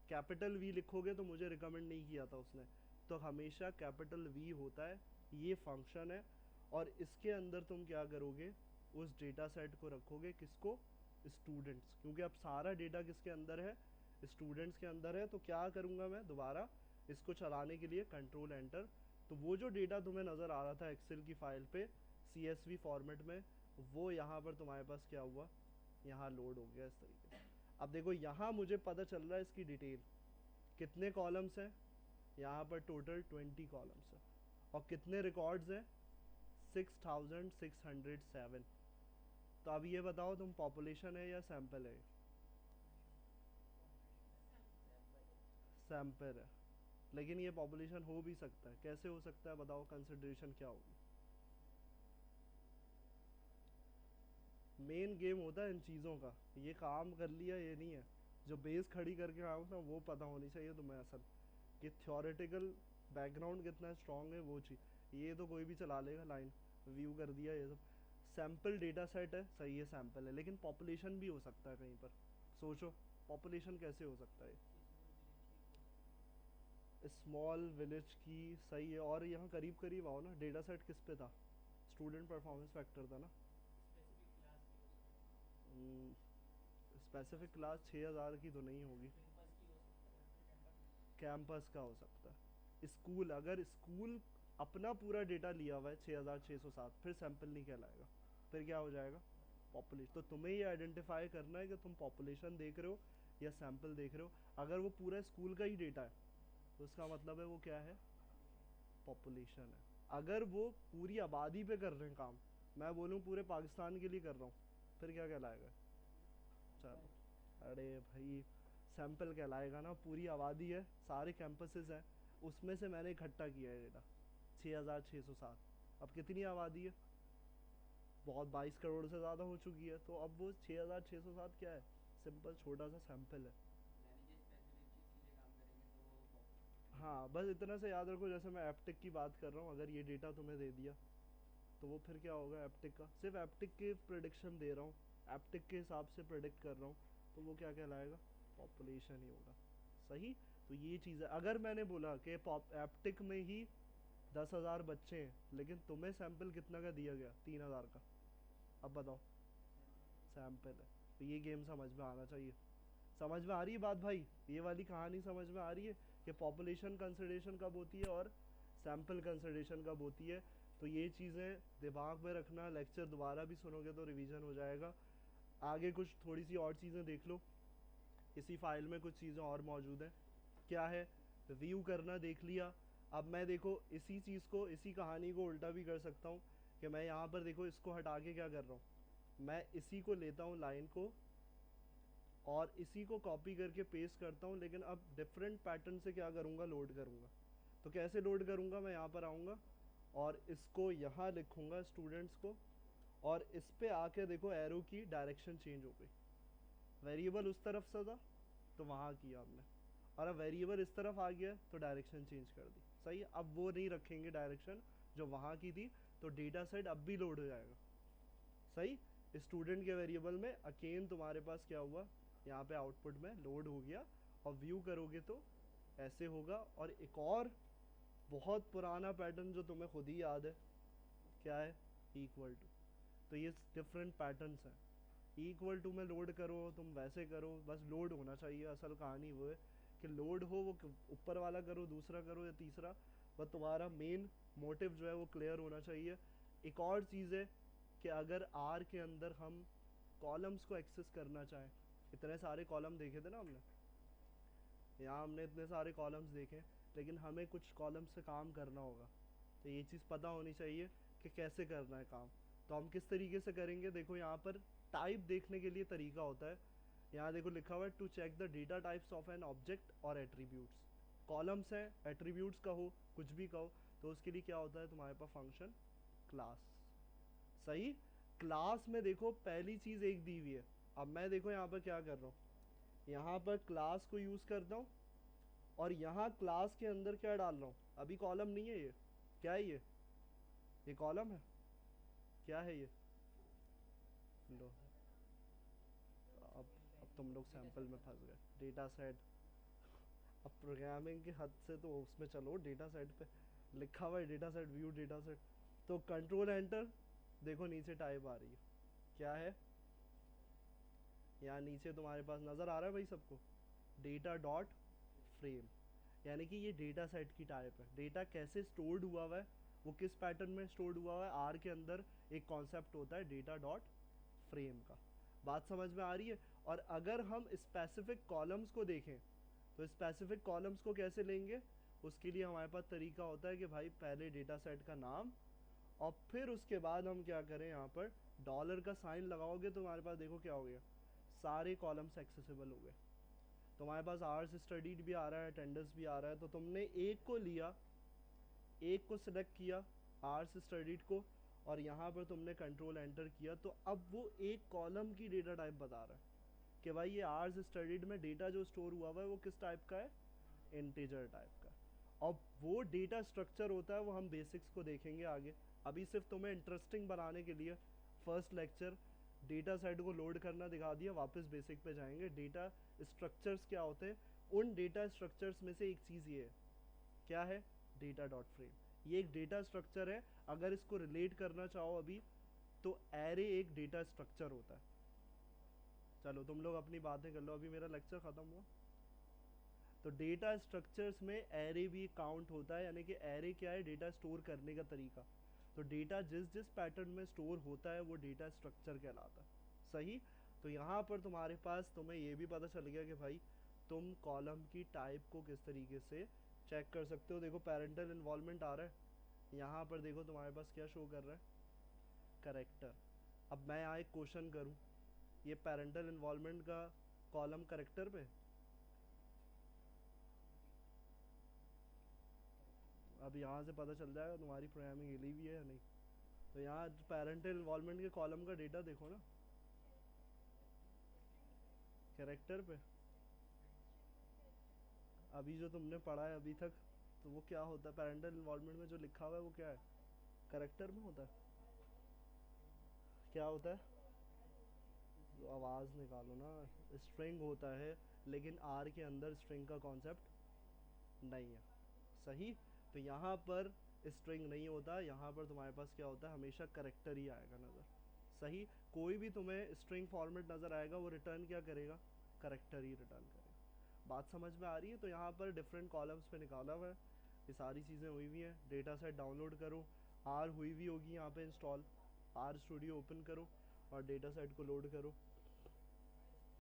कैपिटल वी लिखोगे तो मुझे रिकमेंड नहीं किया था उसने, तो हमेशा कैपिटल वी होता है, ये फंक्शन है। और इसके अंदर तुम क्या करोगे, उस डेटा सेट को रखोगे, किसको, स्टूडेंट्स, क्योंकि अब सारा डेटा किसके अंदर है, स्टूडेंट्स के अंदर है। तो क्या करूँगा मैं, दोबारा इसको चलाने के लिए कंट्रोल एंटर। तो वो जो डेटा तुम्हें नज़र आ रहा था एक्सेल की फ़ाइल पे CSV फॉर्मेट में, वो यहाँ पर तुम्हारे पास क्या हुआ, यहाँ लोड हो गया इस तरीके से। अब देखो यहाँ मुझे पता चल रहा है इसकी डिटेल, कितने कॉलम्स हैं यहाँ पर, टोटल 20 कॉलम्स है, और कितने रिकॉर्ड्स हैं 6607। तो अब ये बताओ तुम, पॉपुलेशन है या सैंपल है? सैंपल है, लेकिन ये पॉपुलेशन हो भी सकता है, कैसे हो सकता है बताओ, कंसिडरेशन क्या होगी? मेन गेम होता है इन चीज़ों का, ये काम कर लिया ये नहीं है, जो बेस खड़ी करके आऊँ ना वो पता होनी चाहिए तुम्हें असल, कि थ्योरेटिकल बैकग्राउंड कितना स्ट्रांग है वो चीज़। ये तो कोई भी चला लेगा लाइन, व्यू कर दिया ये सब। सैंपल डेटा सेट है, सही है सैंपल है, लेकिन पॉपुलेशन भी हो सकता है कहीं पर। सोचो पॉपुलेशन कैसे हो सकता है? स्मॉल विलेज की, सही है। और यहाँ करीब करीब आओ ना, डेटा सेट किस पे था? स्टूडेंट परफॉर्मेंस फैक्टर था ना। स्पेसिफिक क्लास 6000 की तो नहीं होगी, कैंपस का हो सकता है। स्कूल, अगर स्कूल अपना पूरा डेटा लिया हुआ है 6607, फिर सैंपल नहीं कहलाएगा, फिर क्या हो जाएगा? पॉपुलेशन। तो तुम्हें ये आइडेंटिफाई करना है कि तुम पॉपुलेशन देख रहे हो या सैंपल देख रहे हो। अगर वो पूरा स्कूल का ही डेटा है तो उसका मतलब है वो क्या है? पॉपुलेशन है। अगर वो पूरी आबादी पे कर रहे हैं काम, मैं बोलूँ पूरे पाकिस्तान के लिए कर रहा हूँ, फिर क्या कहलाएगा? चलो, अरे भाई सैंपल कहलाएगा ना, पूरी आबादी है, सारे कैंपसेस हैं, उसमें से मैंने इकट्ठा किया है डेटा 6607। अब कितनी आबादी है? बहुत, 22 करोड़ से ज़्यादा हो चुकी है, तो अब वो 6607 क्या है? सिंपल छोटा सा सैंपल है। हाँ बस इतना से याद रखो, जैसे मैं एप्टिक की बात कर रहा हूँ, अगर ये डेटा तुम्हें दे दिया तो वो फिर क्या होगा एप्टिक का? सिर्फ एप्टिक के प्रिडिक्शन दे रहा हूँ, एप्टिक के हिसाब से प्रिडिक्ट कर रहा हूँ, तो वो क्या कहलाएगा? पॉपुलेशन ही होगा। सही। तो ये चीज़ है। अगर मैंने बोला कि एप्टिक में ही 10,000 बच्चे हैं, लेकिन तुम्हें सैंपल कितना का दिया गया? 3,000 का, अब बताओ, सैंपल है। तो ये गेम समझ में आना चाहिए। समझ में आ रही है बात भाई? ये वाली कहानी समझ में आ रही है कि पॉपुलेशन कंसिडरेशन कब होती है और सैंपल कंसिडरेशन कब होती है? तो ये चीज़ें दिमाग में रखना, लेक्चर दोबारा भी सुनोगे तो रिवीजन हो जाएगा। आगे कुछ थोड़ी सी और चीज़ें देख लो, इसी फाइल में कुछ चीज़ें और मौजूद हैं। क्या है? व्यू करना देख लिया। अब मैं देखो इसी चीज़ को, इसी कहानी को उल्टा भी कर सकता हूँ, कि मैं यहाँ पर देखो इसको हटा के क्या कर रहा हूँ, मैं इसी को लेता हूँ लाइन को, और इसी को कॉपी करके पेस्ट करता हूँ, लेकिन अब डिफरेंट पैटर्न से क्या करूँगा, लोड करूँगा। तो कैसे लोड करूँगा? मैं यहाँ पर आऊँगा और इसको यहाँ लिखूँगा स्टूडेंट्स को, और इस पे आके देखो एरो की डायरेक्शन चेंज हो गई। वेरिएबल उस तरफ से था तो वहाँ किया हमने, और अब वेरिएबल इस तरफ आ गया तो डायरेक्शन चेंज कर दी। सही है। अब वो नहीं रखेंगे डायरेक्शन जो वहाँ की थी, तो डेटा सेट अब भी लोड हो जाएगा। सही। स्टूडेंट के वेरिएबल में अगेन तुम्हारे पास क्या हुआ, यहाँ पे आउटपुट में लोड हो गया, और व्यू करोगे तो ऐसे होगा। और एक और बहुत पुराना पैटर्न जो तुम्हें खुद ही याद है, क्या है? Equal to. तो ये डिफरेंट पैटर्न्स हैं। इक्वल टू में लोड करो, तुम वैसे करो, बस लोड होना चाहिए। असल कहानी वो है कि लोड हो, वो ऊपर वाला करो, दूसरा करो या तीसरा, बस तुम्हारा मेन मोटिव जो है वो क्लियर होना चाहिए। एक और चीज़ है कि अगर आर के अंदर हम कॉलम्स को एक्सेस करना चाहें, इतने सारे कॉलम देखे थे ना हमने, यहाँ हमने इतने सारे कॉलम्स देखे, लेकिन हमें कुछ कॉलम से काम करना होगा, तो ये चीज़ पता होनी चाहिए कि कैसे करना है काम। तो हम किस तरीके से करेंगे? देखो यहाँ पर टाइप देखने के लिए तरीका होता है। यहाँ देखो लिखा हुआ है to check the data types of an object और एट्रीब्यूट्स। कॉलम्स है, एट्रीब्यूट्स का हो, कुछ भी कहो, तो उसके लिए क्या होता है तुम्हारे पास? Function class. सही। क्लास में देखो पहली चीज़ एक दी हुई है। अब मैं देखो यहाँ पर क्या कर रहा हूँ, यहाँ पर क्लास को यूज़ करता हूँ, और यहाँ क्लास के अंदर क्या डाल रहा हूँ? अभी कॉलम नहीं है ये, क्या है ये कॉलम है, क्या है ये? लो, अब अब तुम लोग सैंपल में फंस गए। डेटा सेट, अब प्रोग्रामिंग के हद से तो उसमें चलो, डेटा सेट पे लिखा हुआ है data set, view data set. तो कंट्रोल एंटर, देखो नीचे टाइप आ रही है, क्या है? यहाँ नीचे तुम्हारे पास नज़र आ रहा है भाई सबको, डेटा डॉट फ्रेम, यानी कि ये डेटा सेट की टाइप है। डेटा कैसे स्टोर्ड हुआ है वो किस पैटर्न में स्टोर्ड हुआ है? आर के अंदर एक कॉन्सेप्ट होता है डेटा डॉट फ्रेम का। बात समझ में आ रही है? और अगर हम स्पेसिफिक कॉलम्स को देखें तो स्पेसिफिक कॉलम्स को कैसे लेंगे? उसके लिए हमारे पास तरीका होता है कि भाई पहले डेटा सेट का नाम और फिर उसके बाद हम क्या करें, यहाँ पर डॉलर का साइन लगाओगे तो हमारे पास देखो क्या हो गया, सारे कॉलम्स एक्सेसिबल हो गए। तो हमारे पास आवर्स स्टडीड भी आ रहा है, अटेंडेंस भी आ रहा है। तो तुमने एक को लिया, एक को सिलेक्ट किया आवर्स स्टडीड को, और यहाँ पर तुमने कंट्रोल एंटर किया, तो अब वो एक कॉलम की डेटा टाइप बता रहा है कि भाई ये आवर्स स्टडीड में डेटा जो स्टोर हुआ हुआ है वो किस टाइप का है? इंटीजर टाइप का। अब वो डेटा स्ट्रक्चर होता है वो हम बेसिक्स को देखेंगे आगे। अभी सिर्फ तुम्हें इंटरेस्टिंग बनाने के लिए फर्स्ट लेक्चर डेटा सेट को लोड करना दिखा दिया, वापस बेसिक पे जाएंगे। डेटा स्ट्रक्चर्स क्या होते हैं? उन डेटा स्ट्रक्चर्स में से एक चीज़ ये है, क्या है? Data dot frame. ये एक डेटा स्ट्रक्चर है। अगर इसको रिलेट करना चाहो अभी, तो एरे एक डेटा स्ट्रक्चर होता है। चलो तुम लोग अपनी बातें कर लो, अभी मेरा लेक्चर ख़त्म हुआ। तो डेटा स्ट्रक्चर्स में एरे भी काउंट होता है, यानी कि एरे क्या है? डेटा स्टोर करने का तरीका। तो डेटा जिस जिस पैटर्न में स्टोर होता है वो डेटा स्ट्रक्चर कहलाता है। सही। तो यहाँ पर तुम्हारे पास तुम्हें ये भी पता चल गया कि भाई तुम कॉलम की टाइप को किस तरीके से चेक कर सकते हो। देखो पेरेंटल इन्वॉल्वमेंट आ रहा है, यहाँ पर देखो तुम्हारे पास क्या शो कर रहा है? करेक्टर। अब मैं यहाँ एक क्वेश्चन करूँ, ये पेरेंटल इन्वॉल्वमेंट का कॉलम करेक्टर पे, अब यहाँ से पता चल जाएगा तुम्हारी प्रोग्रामिंग हिली भी है या नहीं। तो यहाँ पेरेंटल इन्वॉल्वमेंट के कॉलम का डेटा देखो ना, कैरेक्टर पे। अभी जो तुमने पढ़ा है अभी तक, तो वो क्या होता है? पेरेंटल इन्वॉल्वमेंट में जो लिखा हुआ है वो क्या है? करेक्टर में होता है। क्या होता है? तो आवाज़ निकालो ना। स्ट्रिंग होता है, लेकिन आर के अंदर स्ट्रिंग का कॉन्सेप्ट नहीं है। सही। तो यहाँ पर स्ट्रिंग नहीं होता, यहाँ पर तुम्हारे पास क्या होता है? हमेशा करेक्टर ही आएगा नज़र। सही। कोई भी तुम्हें स्ट्रिंग फॉर्मेट नज़र आएगा वो रिटर्न क्या करेगा? करेक्टर ही रिटर्न करेगा। बात समझ में आ रही है? तो यहाँ पर डिफरेंट कॉलम्स पे निकाला हुआ है, ये सारी चीज़ें हुई हुई हैं। डेटा सेट डाउनलोड करो, आर हुई हुई होगी यहाँ पे इंस्टॉल, आर स्टूडियो ओपन करो और डेटा सेट को लोड करो।